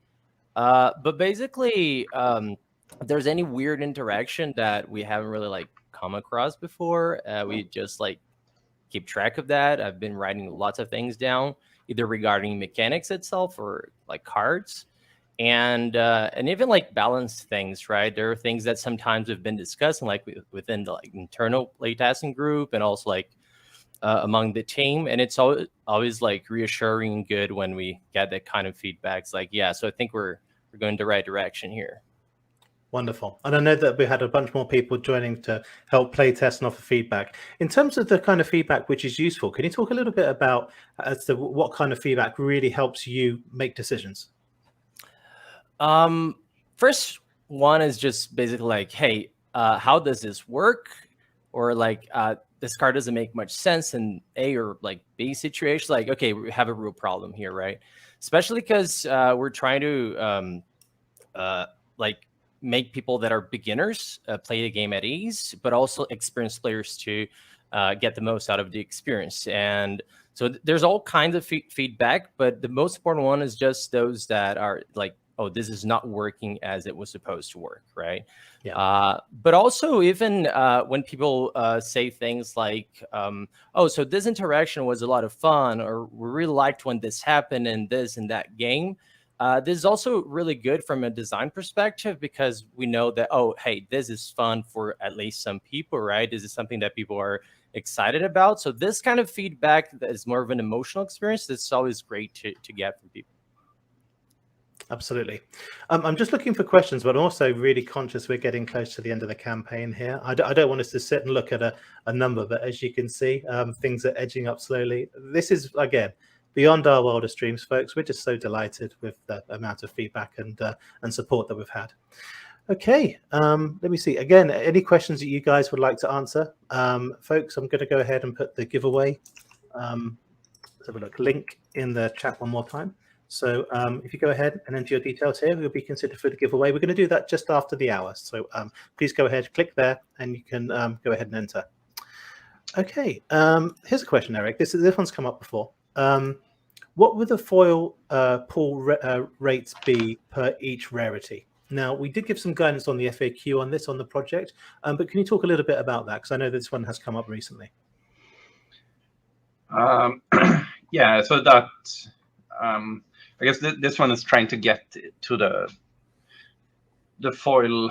S5: But basically, if there's any weird interaction that we haven't really like come across before, we just like keep track of that. I've been writing lots of things down, either regarding mechanics itself or like cards, and even like balance things. Right, there are things that sometimes have been discussing, like within the like internal playtesting group, and also like among the team. And it's always like reassuring and good when we get that kind of feedback. It's like, yeah, so I think we're going the right direction here.
S2: Wonderful. And I know that we had a bunch more people joining to help play test and offer feedback. In terms of the kind of feedback which is useful, can you talk a little bit about as to what kind of feedback really helps you make decisions?
S5: First one is just basically like, hey, how does this work? Or like, this card doesn't make much sense in A or like B situation. Like, okay, we have a real problem here, right? Especially because we're trying to like make people that are beginners play the game at ease, but also experienced players to get the most out of the experience. And so there's all kinds of feedback, but the most important one is just those that are like, oh, this is not working as it was supposed to work, right?
S2: Yeah.
S5: But also even when people say things like, oh, so this interaction was a lot of fun, or we really liked when this happened in this and that game. This is also really good from a design perspective, because we know that, oh, hey, this is fun for at least some people, right? This is something that people are excited about. So this kind of feedback that is more of an emotional experience, that's always great to get from people.
S2: Absolutely. I'm just looking for questions, but I'm also really conscious we're getting close to the end of the campaign here. I don't want us to sit and look at a number, but as you can see, things are edging up slowly. This is, again, beyond our wildest dreams, folks. We're just so delighted with the amount of feedback and support that we've had. Okay, let me see. Again, any questions that you guys would like to answer? Folks, I'm going to go ahead and put the giveaway let's have a look, link in the chat one more time. So if you go ahead and enter your details here, you'll be considered for the giveaway. We're going to do that just after the hour. So please go ahead, click there, and you can go ahead and enter. Okay, here's a question, Eric. This one's come up before. What would the foil pool rates be per each rarity? Now, we did give some guidance on the FAQ on this on the project, but can you talk a little bit about that? Because I know this one has come up recently.
S4: Yeah, so that I guess this one is trying to get to the foil,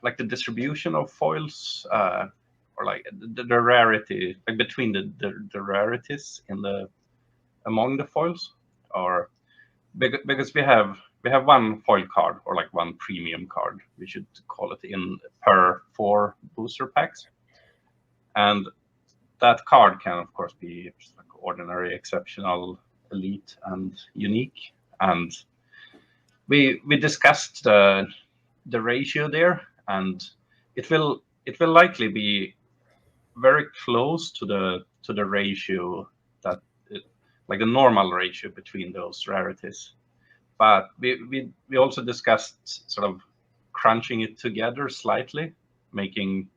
S4: like the distribution of foils, or like the rarity, like between the rarities in among the foils, or because we have one foil card, or like one premium card, we should call it, in per 4 booster packs, and that card can of course be like ordinary, exceptional, elite, and unique. And we discussed the ratio there, and it will likely be very close to the ratio that like the normal ratio between those rarities. But we also discussed sort of crunching it together slightly, making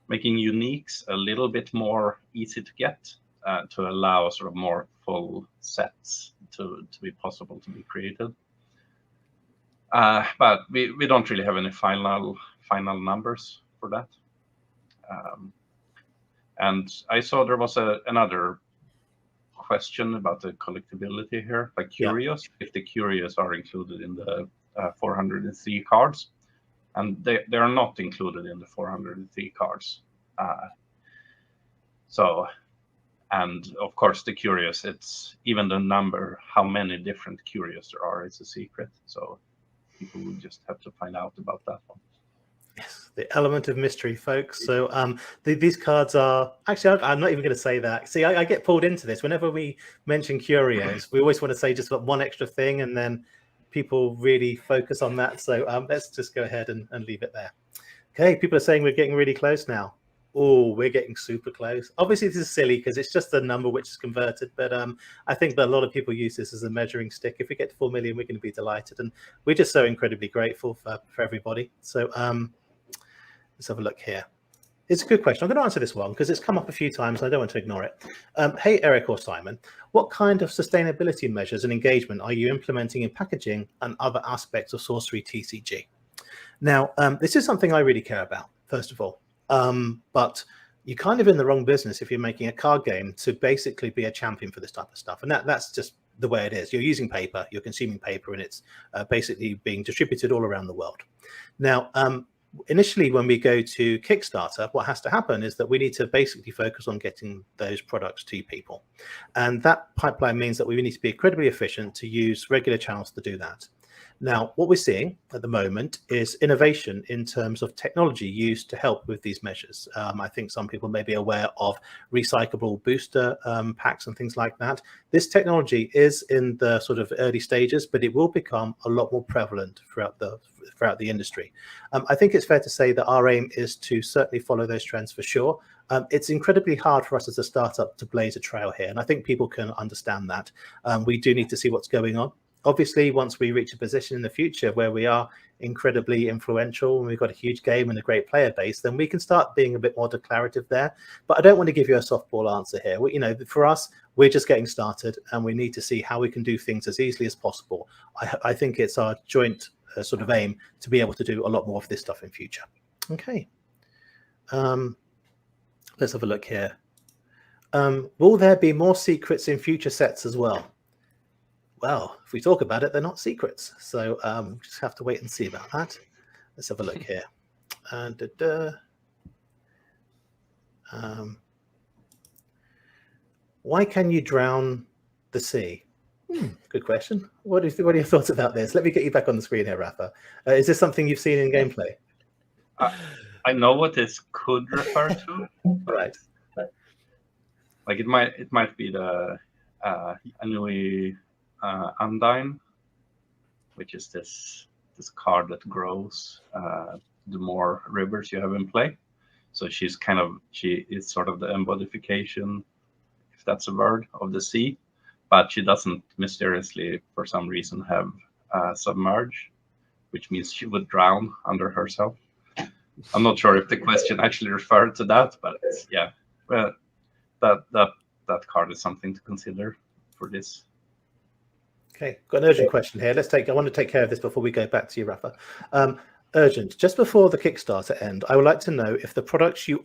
S4: uniques a little bit more easy to get, to allow sort of more full sets to be possible to be created. But we don't really have any final numbers for that. And I saw there was another question about the collectibility here, like curios, if the curios are included in the 403 cards, and they are not included in the 403 cards. So, and of course the curios, it's even the number, how many different curios there are, is a secret. So people will just have to find out about that one.
S2: Yes, the element of mystery, folks. So these cards are actually, I'm not even going to say that. See, I get pulled into this whenever we mention curios. We always want to say just one extra thing, and then people really focus on that. So let's just go ahead and leave it there. Okay, people are saying we're getting really close now. Oh, we're getting super close. Obviously, this is silly because it's just a number which is converted. But I think that a lot of people use this as a measuring stick. If we get to 4 million, we're going to be delighted. And we're just so incredibly grateful for everybody. So let's have a look here. It's a good question. I'm going to answer this one because it's come up a few times and I don't want to ignore it. Hey, Eric or Simon, what kind of sustainability measures and engagement are you implementing in packaging and other aspects of Sorcery TCG? Now, this is something I really care about, first of all. But you're kind of in the wrong business if you're making a card game to basically be a champion for this type of stuff. And that's just the way it is. You're using paper, you're consuming paper, and it's basically being distributed all around the world. Now, initially, when we go to Kickstarter, what has to happen is that we need to basically focus on getting those products to people. And that pipeline means that we need to be incredibly efficient to use regular channels to do that. Now, what we're seeing at the moment is innovation in terms of technology used to help with these measures. I think some people may be aware of recyclable booster packs and things like that. This technology is in the sort of early stages, but it will become a lot more prevalent throughout the industry. I think it's fair to say that our aim is to certainly follow those trends for sure. It's incredibly hard for us as a startup to blaze a trail here, and I think people can understand that. We do need to see what's going on. Obviously, once we reach a position in the future where we are incredibly influential and we've got a huge game and a great player base, then we can start being a bit more declarative there. But I don't want to give you a softball answer here. For us, we're just getting started and we need to see how we can do things as easily as possible. I think it's our joint sort of aim to be able to do a lot more of this stuff in future. Okay. Let's have a look here. Will there be more secrets in future sets as well? Well, if we talk about it, they're not secrets. So we just have to wait and see about that. Let's have a look here. Why can you drown the sea? Good question. What are your thoughts about this? Let me get you back on the screen here, Rafa. Is this something you've seen in gameplay?
S4: I know what this could refer to.
S2: Right.
S4: Like it might be the Anui Undyne, which is this card that grows the more rivers you have in play. So she is sort of the embodification, if that's a word, of the sea, but she doesn't mysteriously, for some reason, have submerge, which means she would drown under herself. I'm not sure if the question actually referred to that, but yeah, well, that card is something to consider for this.
S2: Okay, got an urgent question here. I want to take care of this before we go back to you, Rafa. Urgent. Just before the Kickstarter end, I would like to know if the products you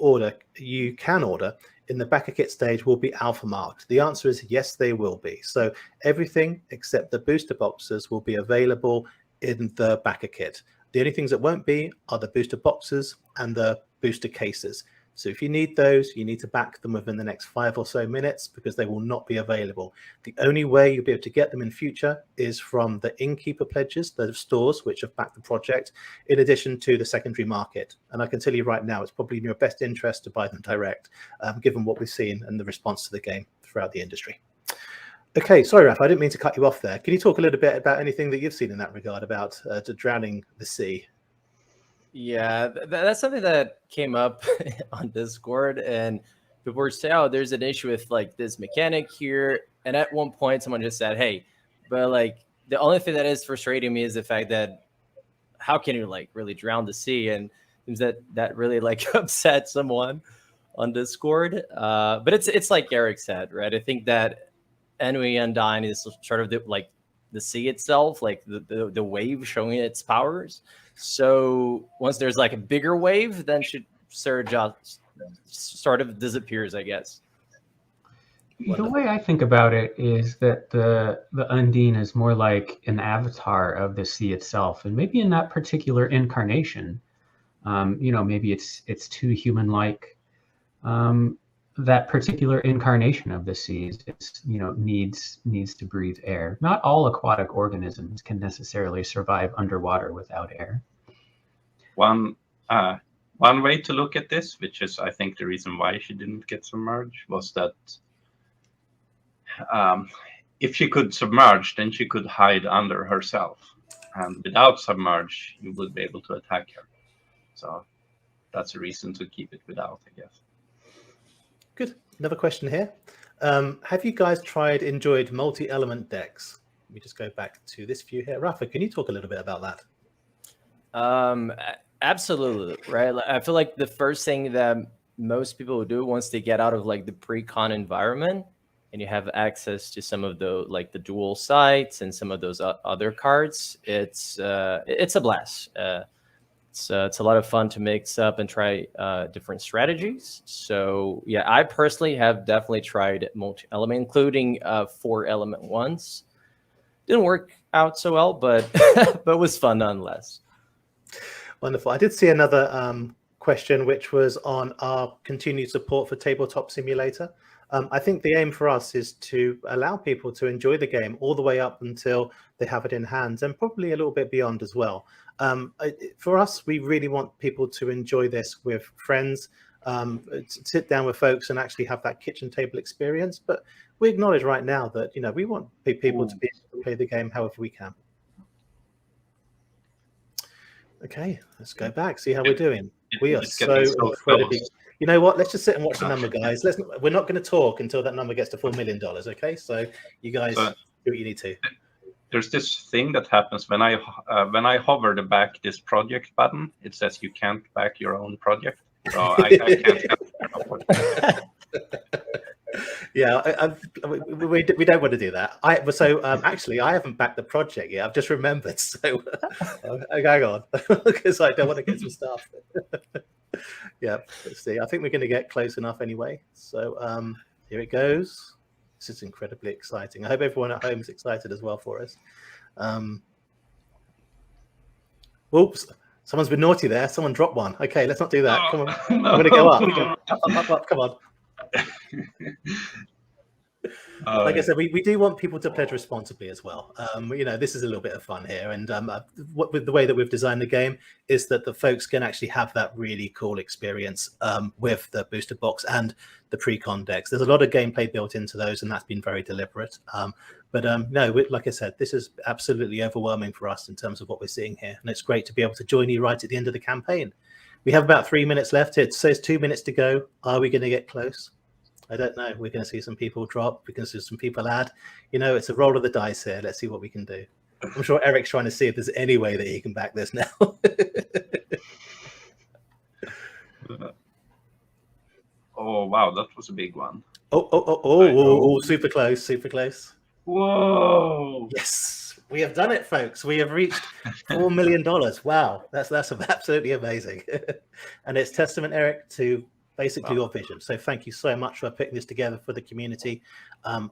S2: can order in the backer kit stage will be alpha marked. The answer is yes, they will be. So everything except the booster boxes will be available in the backer kit. The only things that won't be are the booster boxes and the booster cases. So if you need those, you need to back them within the next 5 or so minutes because they will not be available. The only way you'll be able to get them in future is from the Innkeeper pledges, the stores which have backed the project, in addition to the secondary market. And I can tell you right now, it's probably in your best interest to buy them direct, given what we've seen and the response to the game throughout the industry. Okay, sorry, Raph, I didn't mean to cut you off there. Can you talk a little bit about anything that you've seen in that regard about drowning the sea?
S5: Yeah, that's something that came up on Discord, and people were saying, "Oh, there's an issue with like this mechanic here." And at one point, someone just said, "Hey, but like the only thing that is frustrating me is the fact that how can you like really drown the sea?" And it seems that really like upset someone on Discord. But it's like Eric said, right? I think that Anui Undyne is sort of the sea itself, like the wave showing its powers. So once there's like a bigger wave, then surge sort of disappears, I guess.
S3: The way I think about it is that the Undine is more like an avatar of the sea itself, and maybe in that particular incarnation, maybe it's too human-like. That particular incarnation of the seas, needs to breathe air. Not all aquatic organisms can necessarily survive underwater without air.
S4: One way to look at this, which is I think the reason why she didn't get submerged, was that if she could submerge, then she could hide under herself, and without submerge, you would be able to attack her. So that's a reason to keep it without, I guess.
S2: Good. Another question here. Have you guys enjoyed multi-element decks? Let me just go back to this view here. Rafa, can you talk a little bit about that?
S5: Absolutely, right? I feel like the first thing that most people will do once they get out of like the pre-con environment and you have access to some of the like the dual sites and some of those other cards, it's a blast. It's a lot of fun to mix up and try different strategies. So yeah, I personally have definitely tried multi-element, including 4-element ones. Didn't work out so well, but but was fun nonetheless.
S2: Wonderful. I did see another question, which was on our continued support for Tabletop Simulator. I think the aim for us is to allow people to enjoy the game all the way up until they have it in hands, and probably a little bit beyond as well. For us, we really want people to enjoy this with friends, sit down with folks and actually have that kitchen table experience. But we acknowledge right now that, you know, we want people to be able to play the game however we can. Okay, let's go back, see how we're doing. We are so incredibly... You know what? Let's just sit and watch the number, guys. We're not going to talk until that number gets to $4 million, okay? So you guys do what you need to.
S4: There's this thing that happens when I hover the back this project button. It says you can't back your own project, so I can't help it.
S2: Yeah, we don't want to do that. Actually, I haven't backed the project yet. I've just remembered. So hang on, because I don't want to get some stuff. Yeah, let's see. I think we're going to get close enough anyway. So here it goes. This is incredibly exciting. I hope everyone at home is excited as well for us. Oops, someone's been naughty there. Someone dropped one. Okay, let's not do that. Come on, no. I'm going to go up. Up. Come on. Like I said, we do want people to pledge responsibly as well. You know, this is a little bit of fun here, and with the way that we've designed the game is that the folks can actually have that really cool experience with the booster box and the pre-con decks. There's a lot of gameplay built into those, and that's been very deliberate. No, like I said, this is absolutely overwhelming for us in terms of what we're seeing here, and it's great to be able to join you right at the end of the campaign. We have about 3 minutes left. It says 2 minutes to go. Are we going to get close? I don't know. We're going to see some people drop. We're going to see some people add. You know, it's a roll of the dice here. Let's see what we can do. I'm sure Eric's trying to see if there's any way that he can back this now.
S4: Oh, wow. That was a big one.
S2: Oh, super close, super close.
S4: Whoa.
S2: Yes, we have done it, folks. We have reached $4 million. Wow, that's absolutely amazing. And it's testament, Eric, to basically your vision. So thank you so much for putting this together for the community. I'm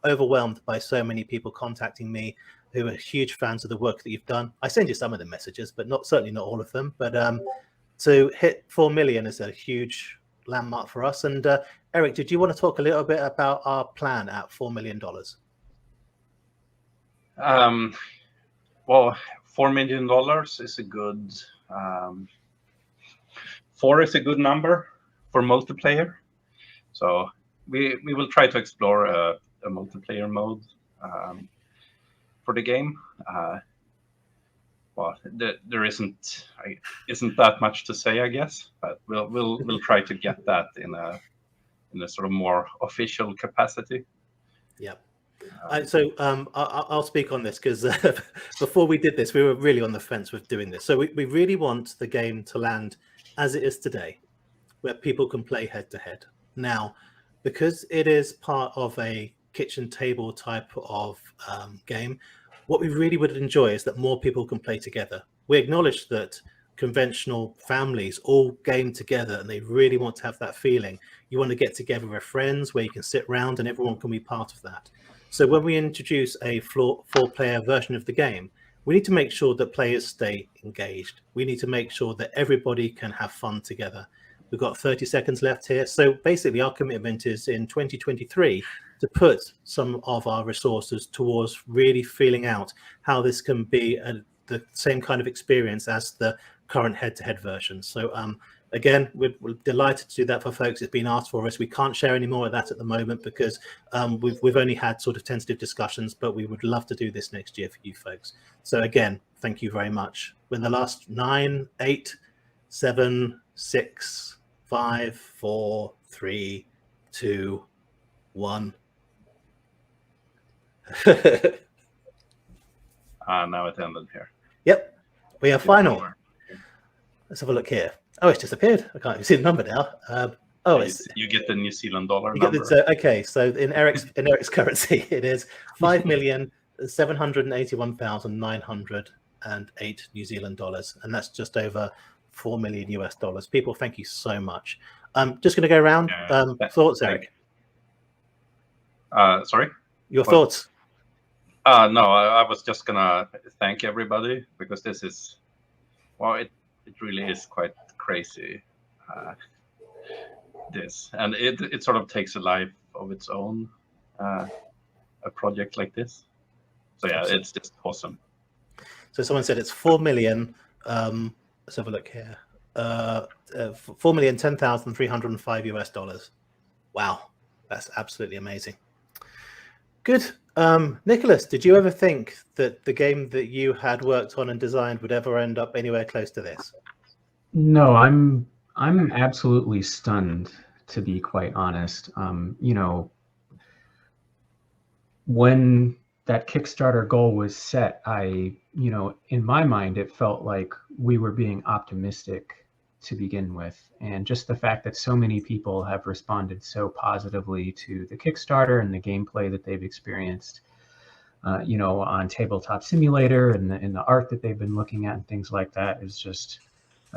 S2: overwhelmed by so many people contacting me who are huge fans of the work that you've done. I send you some of the messages, but certainly not all of them. But to hit 4 million is a huge landmark for us. And Eric, did you want to talk a little bit about our plan at $4 million?
S4: Well, $4 million is a good 4 is a good number for multiplayer. So we will try to explore a multiplayer mode for the game. Well, there isn't that much to say, I guess, but we'll try to get that in a sort of more official capacity.
S2: Yeah. I'll speak on this because before we did this, we were really on the fence with doing this. So we really want the game to land as it is today, where people can play head to head. Now, because it is part of a kitchen table type of game, what we really would enjoy is that more people can play together. We acknowledge that conventional families all game together and they really want to have that feeling. You want to get together with friends where you can sit around and everyone can be part of that. So when we introduce a four-player version of the game, we need to make sure that players stay engaged. We need to make sure that everybody can have fun together. We've got 30 seconds left here. So basically our commitment is in 2023 to put some of our resources towards really feeling out how this can be the same kind of experience as the current head-to-head version. So again, we're delighted to do that for folks. It's been asked for us. We can't share any more of that at the moment because we've only had sort of tentative discussions, but we would love to do this next year for you folks. So again, thank you very much. We're in the last 9, 8, 7, 6, 5, 4, 3, 2, 1.
S4: Now it ended here.
S2: Yep, we are final. Let's have a look here. Oh, it's disappeared. I can't even see the number now. Oh, it's
S4: You get the New Zealand dollar
S2: you
S4: number.
S2: get the, okay. So in Eric's currency, it is 5,781,908 New Zealand dollars, and that's just over $4 million US. People, thank you so much. Just going to go around. Thoughts, Eric?
S4: Sorry.
S2: Your thoughts?
S4: No, I was just gonna thank everybody because this is, well, it really is quite crazy. This, and it sort of takes a life of its own, a project like this. So yeah, it's just awesome.
S2: So someone said it's 4 million. Let's have a look here. 4,010,305 US dollars. Wow, that's absolutely amazing. Good. Nicholas, did you ever think that the game that you had worked on and designed would ever end up anywhere close to this?
S3: No, I'm absolutely stunned, to be quite honest. You know, when that Kickstarter goal was set, you know, in my mind, it felt like we were being optimistic to begin with. And just the fact that so many people have responded so positively to the Kickstarter and the gameplay that they've experienced, you know, on Tabletop Simulator and the art that they've been looking at and things like that is just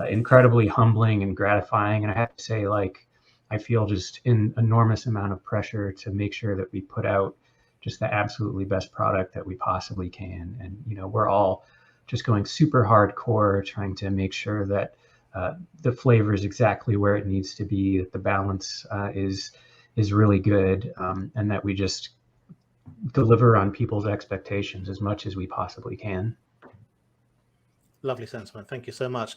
S3: incredibly humbling and gratifying. And I have to say, like, I feel just an enormous amount of pressure to make sure that we put out just the absolutely best product that we possibly can. And, you know, we're all just going super hardcore, trying to make sure that the flavor is exactly where it needs to be, that the balance is really good, and that we just deliver on people's expectations as much as we possibly can.
S2: Lovely sentiment. Thank you so much.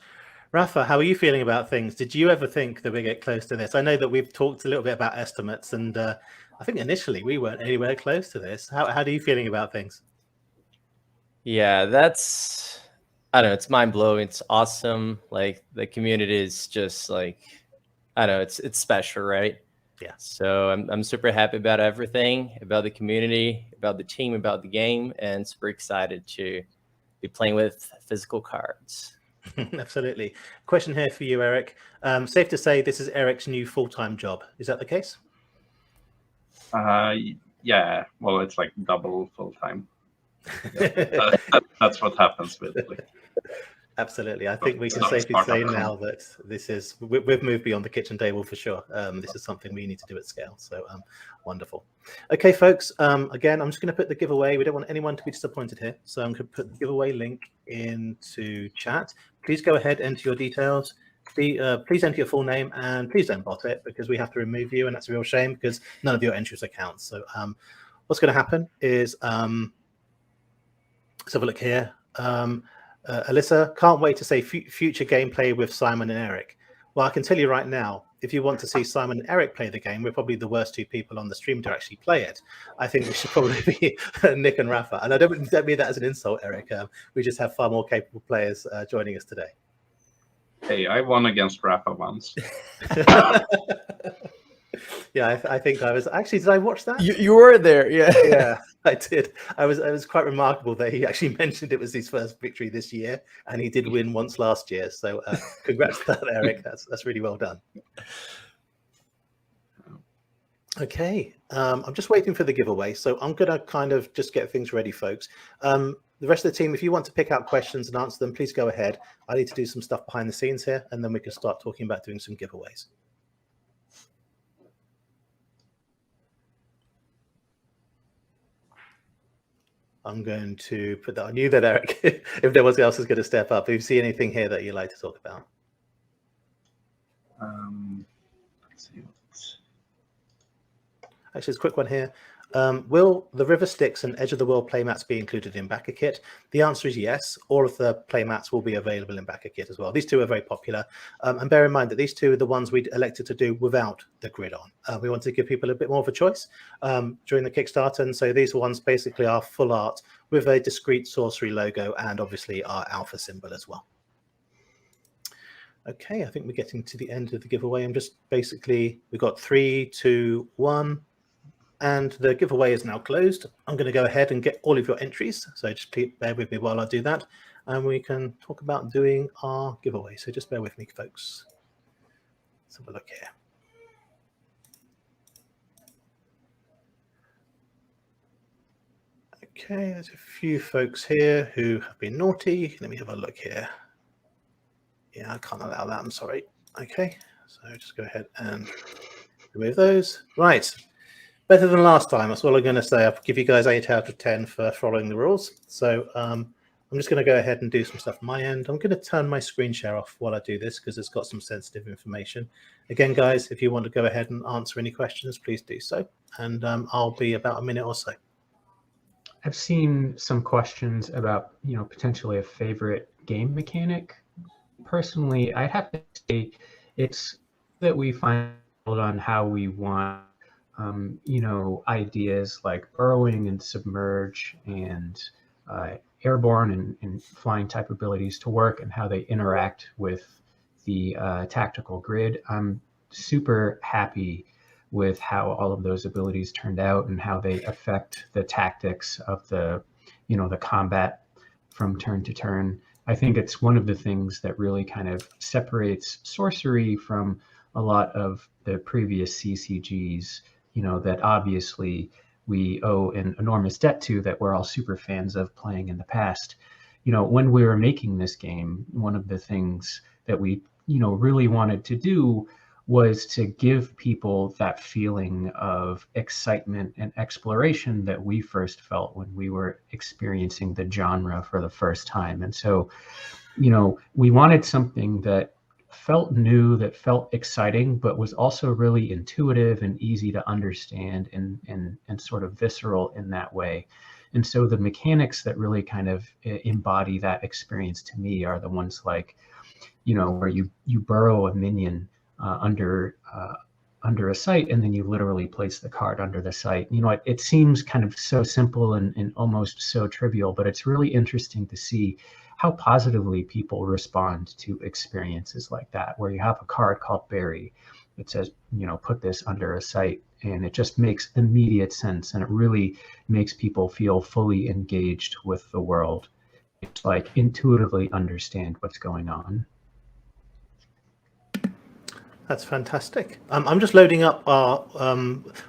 S2: Rafa, how are you feeling about things? Did you ever think that we get close to this? I know that we've talked a little bit about estimates, and I think initially we weren't anywhere close to this. How are you feeling about things?
S5: Yeah, that's, I don't know, it's mind blowing. It's awesome. Like, the community is just like, I don't know, it's special, right?
S2: Yeah.
S5: So I'm super happy about everything, about the community, about the team, about the game, and super excited to be playing with physical cards.
S2: Absolutely. Question here for you, Eric. Safe to say this is Eric's new full-time job. Is that the case?
S4: Yeah. Well, it's like double full time. That's what happens with. Like,
S2: absolutely. I think we can safely say now that this is, we've moved beyond the kitchen table for sure. This is something we need to do at scale. So wonderful. Okay, folks, again, I'm just going to put the giveaway. We don't want anyone to be disappointed here. So I'm going to put the giveaway link into chat. Please go ahead, enter your details. Please enter your full name, and please don't bot it, because we have to remove you, and that's a real shame because none of your entries account. So what's going to happen is, let's have a look here. Alyssa, can't wait to say future gameplay with Simon and Eric. Well, I can tell you right now, if you want to see Simon and Eric play the game, we're probably the worst two people on the stream to actually play it. I think we should probably be Nick and Rafa. And I don't mean that as an insult, Eric. We just have far more capable players joining us today.
S4: Hey, I won against Rafa once.
S2: Yeah, I think I was actually. Did I watch that?
S5: You were there, yeah.
S2: Yeah, I did. I was quite remarkable that he actually mentioned it was his first victory this year, and he did win once last year. So, congrats to that, Eric. That's really well done. Okay, I'm just waiting for the giveaway, so I'm gonna kind of just get things ready, folks. The rest of the team, if you want to pick out questions and answer them, please go ahead. I need to do some stuff behind the scenes here, and then we can start talking about doing some giveaways. I'm going to put that on you then, Eric, if no one else is going to step up. If you see anything here that you'd like to talk about.
S4: Let's see what's...
S2: Actually, it's a quick one here. Will the River Styx and Edge of the World playmats be included in Backer Kit? The answer is yes. All of the playmats will be available in Backer Kit as well. These two are very popular. And bear in mind that these two are the ones we elected to do without the grid on. We want to give people a bit more of a choice during the Kickstarter. And so these ones basically are full art with a discrete Sorcery logo and obviously our alpha symbol as well. Okay, I think we're getting to the end of the giveaway. I'm just basically, we've got 3, 2, 1, and the giveaway is now closed. I'm going to go ahead and get all of your entries. So just bear with me while I do that, and we can talk about doing our giveaway. So just bear with me, folks. Let's have a look here. Okay, there's a few folks here who have been naughty. Let me have a look here. Yeah, I can't allow that. I'm sorry. Okay, so just go ahead and remove those. Right. Better than last time. That's all I'm going to say. I'll give you guys 8 out of 10 for following the rules. So I'm just going to go ahead and do some stuff on my end. I'm going to turn my screen share off while I do this because it's got some sensitive information. Again, guys, if you want to go ahead and answer any questions, please do so. And I'll be about a minute or so.
S3: I've seen some questions about, potentially a favorite game mechanic. Personally, I'd have to say it's that we find on how we want, ideas like burrowing and submerge and airborne and flying type abilities to work and how they interact with the tactical grid. I'm super happy with how all of those abilities turned out and how they affect the tactics of the combat from turn to turn. I think it's one of the things that really kind of separates Sorcery from a lot of the previous CCGs, that obviously we owe an enormous debt to, that we're all super fans of playing in the past. When we were making this game, one of the things that we, really wanted to do was to give people that feeling of excitement and exploration that we first felt when we were experiencing the genre for the first time. And so, we wanted something that felt new, that felt exciting, but was also really intuitive and easy to understand and sort of visceral in that way. And so the mechanics that really kind of embody that experience to me are the ones like, where you burrow a minion under a site, and then you literally place the card under the site. It seems kind of so simple and almost so trivial, but it's really interesting to see how positively people respond to experiences like that, where you have a card called Bury. It says, put this under a site, and it just makes immediate sense, and it really makes people feel fully engaged with the world. It's like intuitively understand what's going on.
S2: That's fantastic. I'm just loading up our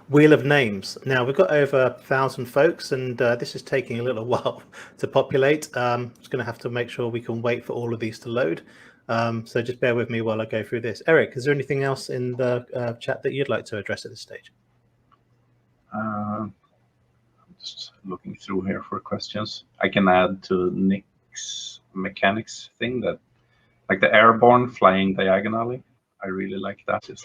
S2: wheel of names. Now, we've got over 1,000 folks, and this is taking a little while to populate. Just going to have to make sure we can wait for all of these to load. So just bear with me while I go through this. Eric, is there anything else in the chat that you'd like to address at this stage?
S4: I'm just looking through here for questions. I can add to Nick's mechanics thing that, like the airborne flying diagonally, I really like that. It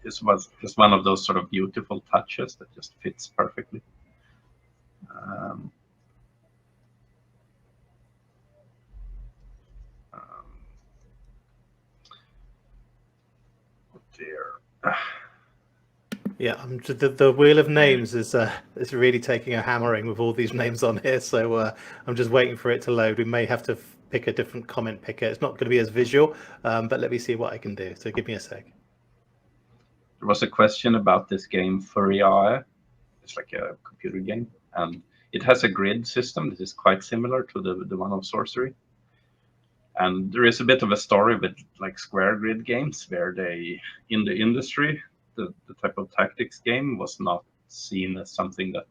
S4: was just one of those sort of beautiful touches that just fits perfectly. Oh dear.
S2: Yeah, the wheel of names is really taking a hammering with all these names on here. So I'm just waiting for it to load. We may have to pick a different comment picker. It's not going to be as visual, but let me see what I can do. So give me a sec.
S4: There was a question about this game, Furiae. It's like a computer game, and it has a grid system that is quite similar to the one of Sorcery. And there is a bit of a story with like square grid games where they, in the industry, the type of tactics game was not seen as something that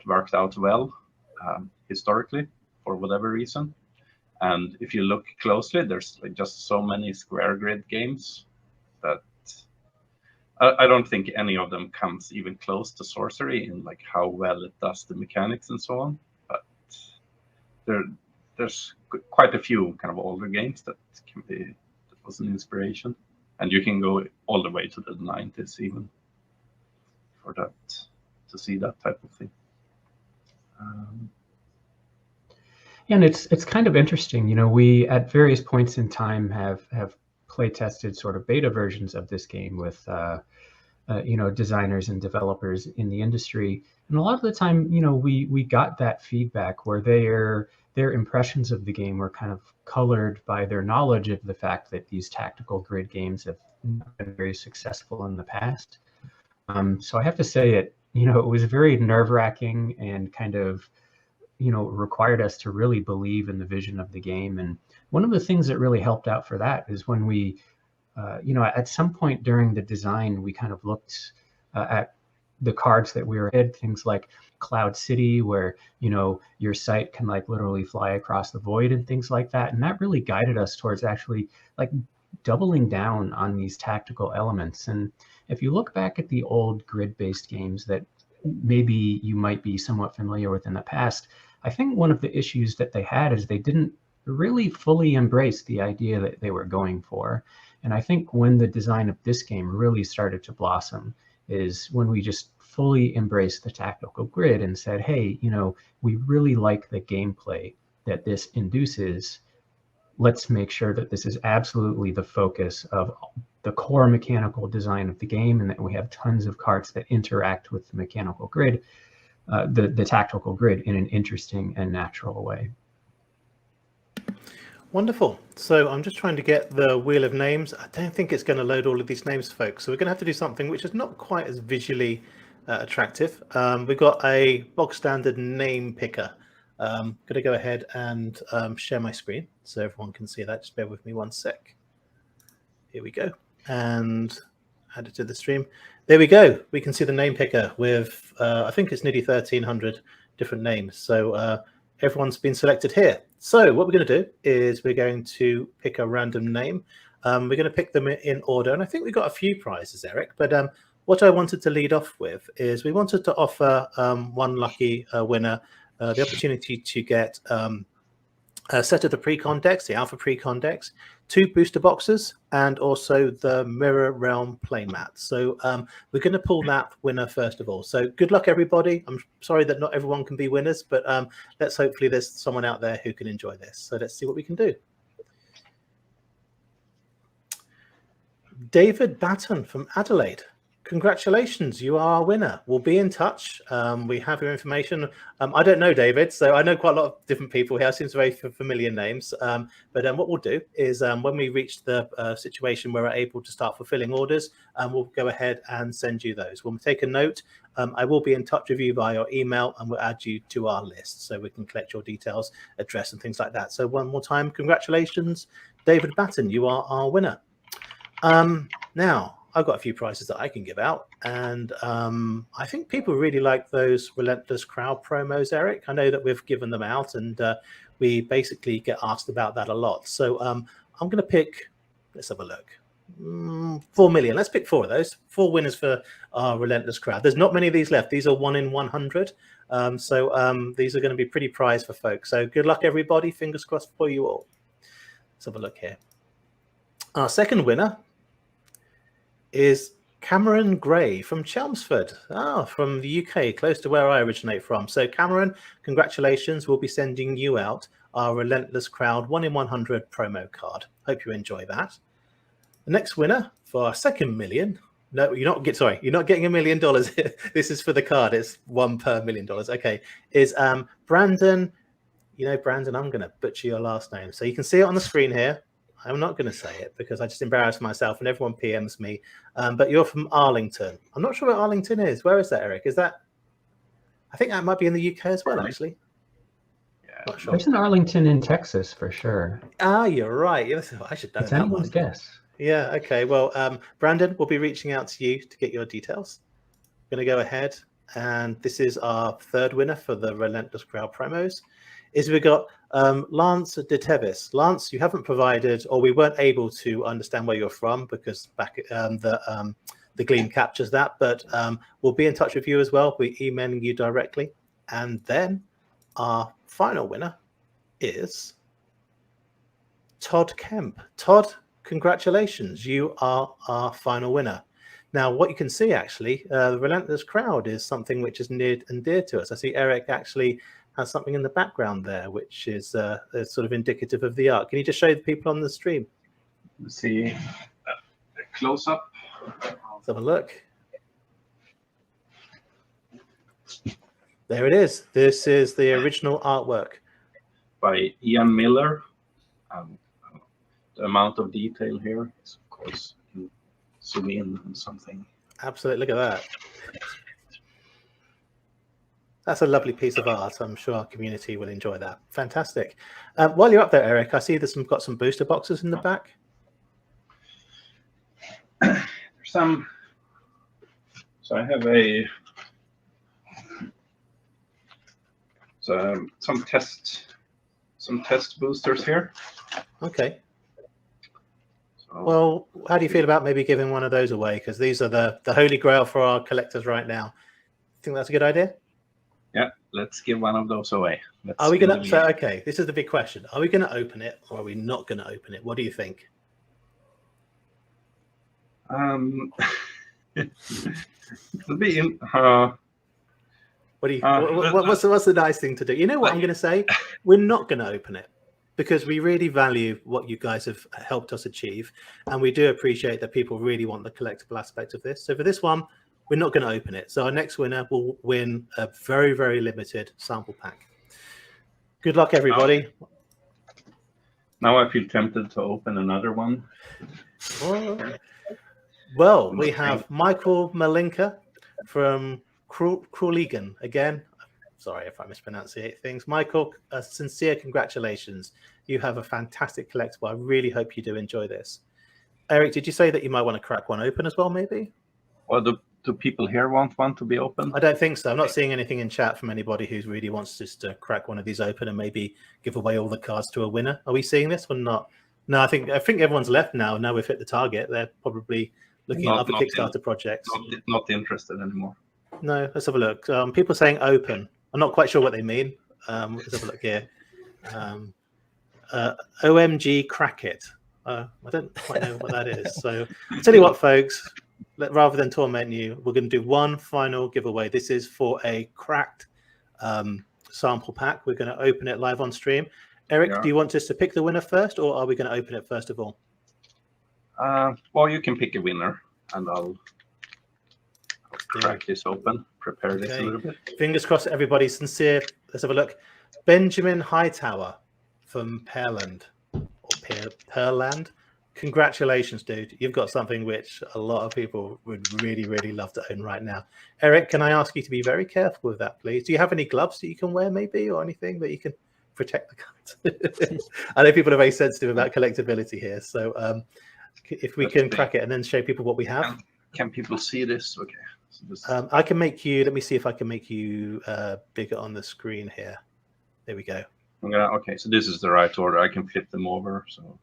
S4: worked out well historically for whatever reason. And if you look closely, there's like just so many square grid games that I don't think any of them comes even close to Sorcery in like how well it does the mechanics and so on. But there's quite a few kind of older games that was an inspiration, and you can go all the way to the 90s even for that, to see that type of thing.
S3: And it's kind of interesting, we at various points in time have play tested sort of beta versions of this game with designers and developers in the industry. And a lot of the time, we got that feedback where their impressions of the game were kind of colored by their knowledge of the fact that these tactical grid games have not been very successful in the past. So I have to say it was very nerve-wracking and kind of, required us to really believe in the vision of the game. And one of the things that really helped out for that is when we, at some point during the design, we kind of looked at the cards that we were in, things like Cloud City, where, your site can like literally fly across the void and things like that. And that really guided us towards actually like doubling down on these tactical elements. And if you look back at the old grid-based games that maybe you might be somewhat familiar with in the past, I think one of the issues that they had is they didn't really fully embrace the idea that they were going for. And I think when the design of this game really started to blossom is when we just fully embraced the tactical grid and said, hey, we really like the gameplay that this induces. Let's make sure that this is absolutely the focus of the core mechanical design of the game, and that we have tons of cards that interact with the mechanical grid, the tactical grid, in an interesting and natural way.
S2: Wonderful. So I'm just trying to get the wheel of names. I don't think it's going to load all of these names, folks. So we're going to have to do something which is not quite as visually attractive. We've got a bog standard name picker. I'm going to go ahead and share my screen so everyone can see that. Just bear with me one sec. Here we go. And add it to the stream. There we go. We can see the name picker with, I think it's nearly 1,300 different names. So everyone's been selected here. So what we're going to do is we're going to pick a random name. We're going to pick them in order. And I think we've got a few prizes, Eric. But what I wanted to lead off with is we wanted to offer one lucky winner the opportunity to get a set of the pre-con decks, the Alpha pre-con decks, 2 booster boxes, and also the Mirror Realm playmat. So we're going to pull that winner first of all. So good luck, everybody. I'm sorry that not everyone can be winners, but let's hopefully there's someone out there who can enjoy this. So let's see what we can do. David Batten from Adelaide. Congratulations, you are our winner. We'll be in touch. We have your information. I don't know David, so I know quite a lot of different people here. Seems very familiar names. But what we'll do is when we reach the situation where we're able to start fulfilling orders, we'll go ahead and send you those. We'll take a note. I will be in touch with you via your email, and we'll add you to our list so we can collect your details, address, and things like that. So one more time, congratulations, David Batten. You are our winner. Now, I've got a few prizes that I can give out, and I think people really like those Relentless Crowd promos, Eric. I know that we've given them out, and we basically get asked about that a lot. So I'm going to pick, let's have a look, 4 million. Let's pick 4 of those. 4 winners for our Relentless Crowd. There's not many of these left. These are 1 in 100. So these are going to be pretty prized for folks. So good luck, everybody. Fingers crossed for you all. Let's have a look here. Our second winner is Cameron Gray from Chelmsford, from the UK, close to where I originate from. So Cameron, congratulations. We'll be sending you out our Relentless Crowd 1 in 100 promo card. Hope you enjoy that. The next winner for our second million, no, you're not getting $1 million. This is for the card. It's 1 per $1 million. Okay, is Brandon. Brandon, I'm going to butcher your last name. So you can see it on the screen here. I'm not going to say it because I just embarrass myself and everyone PMs me. But you're from Arlington. I'm not sure where Arlington is. Where is that, Eric? Is that? I think that might be in the UK as well, actually.
S4: Yeah.
S2: Not sure.
S3: There's an Arlington in Texas for sure.
S2: You're right. Yes, I should know
S3: It's
S2: that
S3: anyone's
S2: one.
S3: guess.
S2: Yeah. Okay. Well, Brandon, we'll be reaching out to you to get your details. I'm going to go ahead, and this is our third winner for the Relentless Crowd promos. We got Lance de Tevis. Lance, you haven't provided, or we weren't able to understand where you're from because back the Gleam captures that. But we'll be in touch with you as well. We're emailing you directly, and then our final winner is Todd Kemp. Todd, congratulations! You are our final winner. Now, what you can see actually, the Relentless Crowd is something which is near and dear to us. I see Eric actually has something in the background there, which is sort of indicative of the art. Can you just show the people on the stream?
S4: See a close up.
S2: Let's have a look. There it is. This is the original artwork
S4: by Ian Miller. The amount of detail here is, of course, you can zoom in on something.
S2: Absolutely, look at that. That's a lovely piece of art. I'm sure our community will enjoy that. Fantastic. While you're up there, Eric, I see there's got some booster boxes in the back.
S4: There's some. So I have some test boosters here.
S2: Okay.
S4: So,
S2: Well, how do you feel about maybe giving one of those away? Because these are the holy grail for our collectors right now. Think that's a good idea?
S4: yeah, let's give one of those away.
S2: Are we going to? So, okay, this is the big question. Are we going to open it, or are we not going to open it? What do you think?
S4: It'll be in.
S2: What do you? What's the nice thing to do? You know what I'm going to say? We're not going to open it because we really value what you guys have helped us achieve, and we do appreciate that people really want the collectible aspect of this. So for this one, we're not going to open it. So our next winner will win a very, very limited sample pack. Good luck, everybody.
S4: Now I feel tempted to open another one.
S2: Well, we have Michael Malinka from Cruligan again. Sorry if I mispronunciate things. Michael, sincere congratulations. You have a fantastic collectible. I really hope you do enjoy this. Eric, did you say that you might want to crack one open as well, maybe?
S4: Or do people here want one to be open?
S2: I don't think so. I'm not seeing anything in chat from anybody who really wants just to crack one of these open and maybe give away all the cards to a winner. Are we seeing this or not? No, I think everyone's left now. Now we've hit the target. They're probably looking at other Kickstarter projects.
S4: Not interested anymore.
S2: No, let's have a look. People saying open. I'm not quite sure what they mean. Let's have a look here. OMG crack it. I don't quite know what that is. So I'll tell you what, folks, rather than torment you, we're going to do one final giveaway. This is for a cracked sample pack. We're going to open it live on stream. Eric, do you want us to pick the winner first, or are we going to open it first of all?
S4: Well, you can pick a winner, and I'll crack this open, prepare this a little bit.
S2: Fingers crossed, everybody. Sincere. Let's have a look. Benjamin Hightower from Pearland, or Pearland. Congratulations, dude. You've got something which a lot of people would really, really love to own right now. Eric, can I ask you to be very careful with that, please? Do you have any gloves that you can wear, maybe, or anything that you can protect the cards? I know people are very sensitive about collectability here, so if we can crack it and then show people what we have.
S4: Can people see this? Okay. So
S2: I can make you. Let me see if I can make you bigger on the screen here. There we go.
S4: Okay, so this is the right order. I can flip them over. So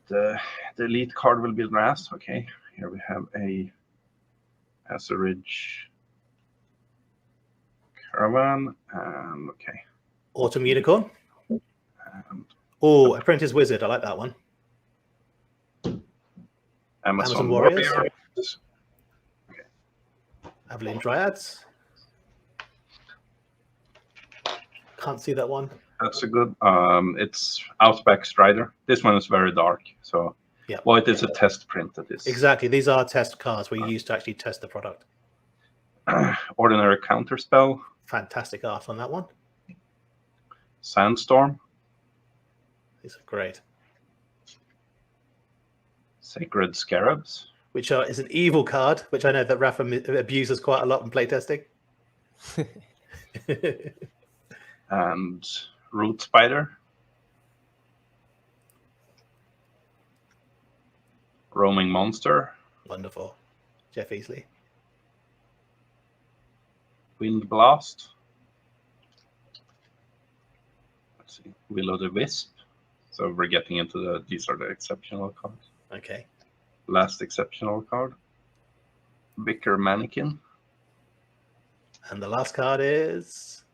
S4: the elite card will be last. Okay, here we have a Ridge Caravan, and okay.
S2: Autumn Unicorn.
S4: And
S2: Apprentice Wizard. I like that one.
S4: Amazon
S2: Warriors.
S4: Okay.
S2: Avalene Dryads. Can't see that one.
S4: That's a good. It's Outback Strider. This one is very dark. So
S2: yeah.
S4: Well, it is a test print that is.
S2: Exactly. These are test cards we use to actually test the product.
S4: Ordinary Counterspell.
S2: Fantastic art on that one.
S4: Sandstorm.
S2: These are great.
S4: Sacred Scarabs.
S2: Which is an evil card, which I know that Rafa abuses quite a lot in playtesting.
S4: And Root Spider. Roaming Monster.
S2: Wonderful. Jeff Easley.
S4: Wind Blast. Let's see. Will o' the Wisp. So we're getting into these are the exceptional cards.
S2: Okay.
S4: Last exceptional card. Vicar Mannequin.
S2: And the last card is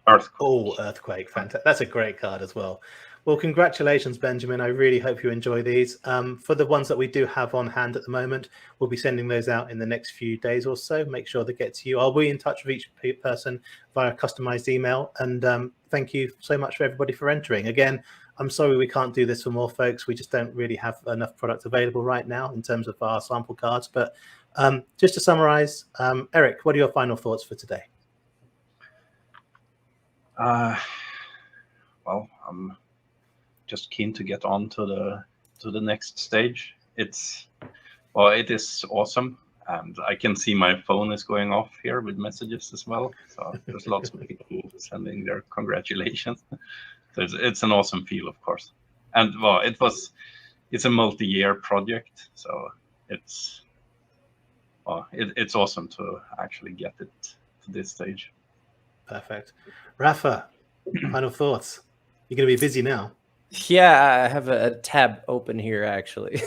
S4: Earthquake.
S2: Oh, Earthquake. Fantastic. That's a great card as well. Well, congratulations, Benjamin. I really hope you enjoy these. For the ones that we do have on hand at the moment, we'll be sending those out in the next few days or so. Make sure they get to you. I'll be in touch with each person via customized email. And thank you so much for everybody for entering. Again, I'm sorry we can't do this for more folks. We just don't really have enough product available right now in terms of our sample cards. But Just to summarize, Eric, what are your final thoughts for today?
S4: Well, I'm just keen to get on to the next stage. It is awesome, and I can see my phone is going off here with messages as well. So there's lots of people sending their congratulations. So it's an awesome feel, of course, and well, it's a multi-year project, so it's awesome to actually get it to this stage.
S2: Perfect. Rafa, final thoughts? You're going to be busy now.
S5: Yeah, I have a tab open here actually.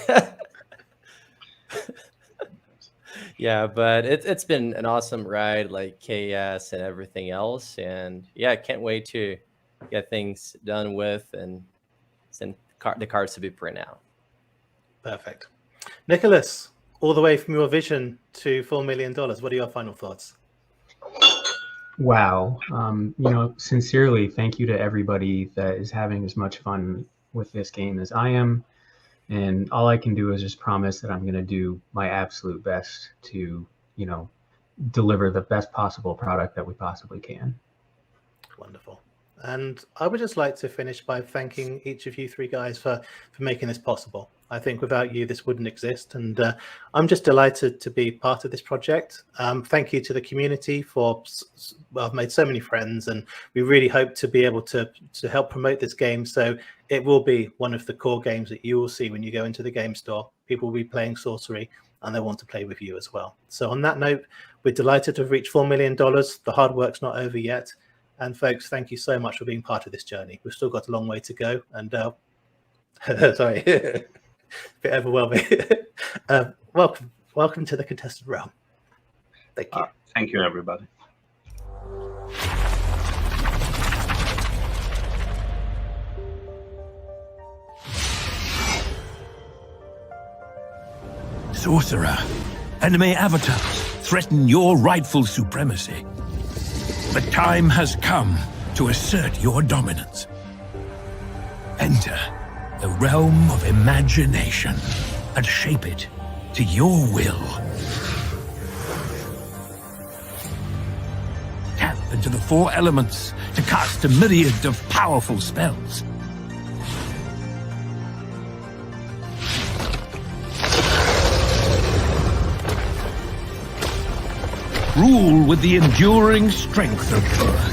S5: Yeah, but it's been an awesome ride, like chaos and everything else, and yeah, I can't wait to get things done with and send the cards to be printed out.
S2: Perfect. Nicholas, all the way from your vision to $4 million, what are your final thoughts?
S3: Wow. Sincerely, thank you to everybody that is having as much fun with this game as I am. And all I can do is just promise that I'm going to do my absolute best to, deliver the best possible product that we possibly can.
S2: Wonderful. And I would just like to finish by thanking each of you three guys for making this possible. I think without you, this wouldn't exist. And I'm just delighted to be part of this project. Thank you to the community for, well, I've made so many friends, and we really hope to be able to help promote this game. So it will be one of the core games that you will see when you go into the game store. People will be playing Sorcery, and they want to play with you as well. So on that note, we're delighted to have reached $4 million. The hard work's not over yet. And folks, thank you so much for being part of this journey. We've still got a long way to go. And sorry, a bit overwhelming. Welcome to the contested realm. Thank you.
S4: Thank you, everybody.
S1: Sorcerer, enemy avatars threaten your rightful supremacy. The time has come to assert your dominance. Enter the realm of imagination and shape it to your will. Tap into the 4 elements to cast a myriad of powerful spells. Rule with the enduring strength of earth.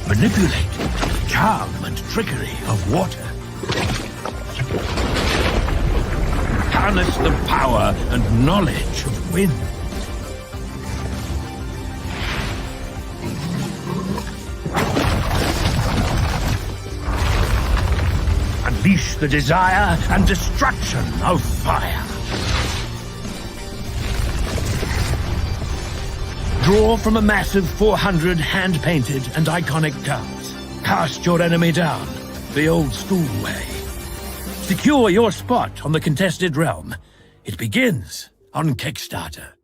S1: Manipulate charm and trickery of water. Harness the power and knowledge of wind. Unleash the desire and destruction of fire. Draw from a massive 400 hand-painted and iconic cards. Cast your enemy down the old school way. Secure your spot on the contested realm. It begins on Kickstarter.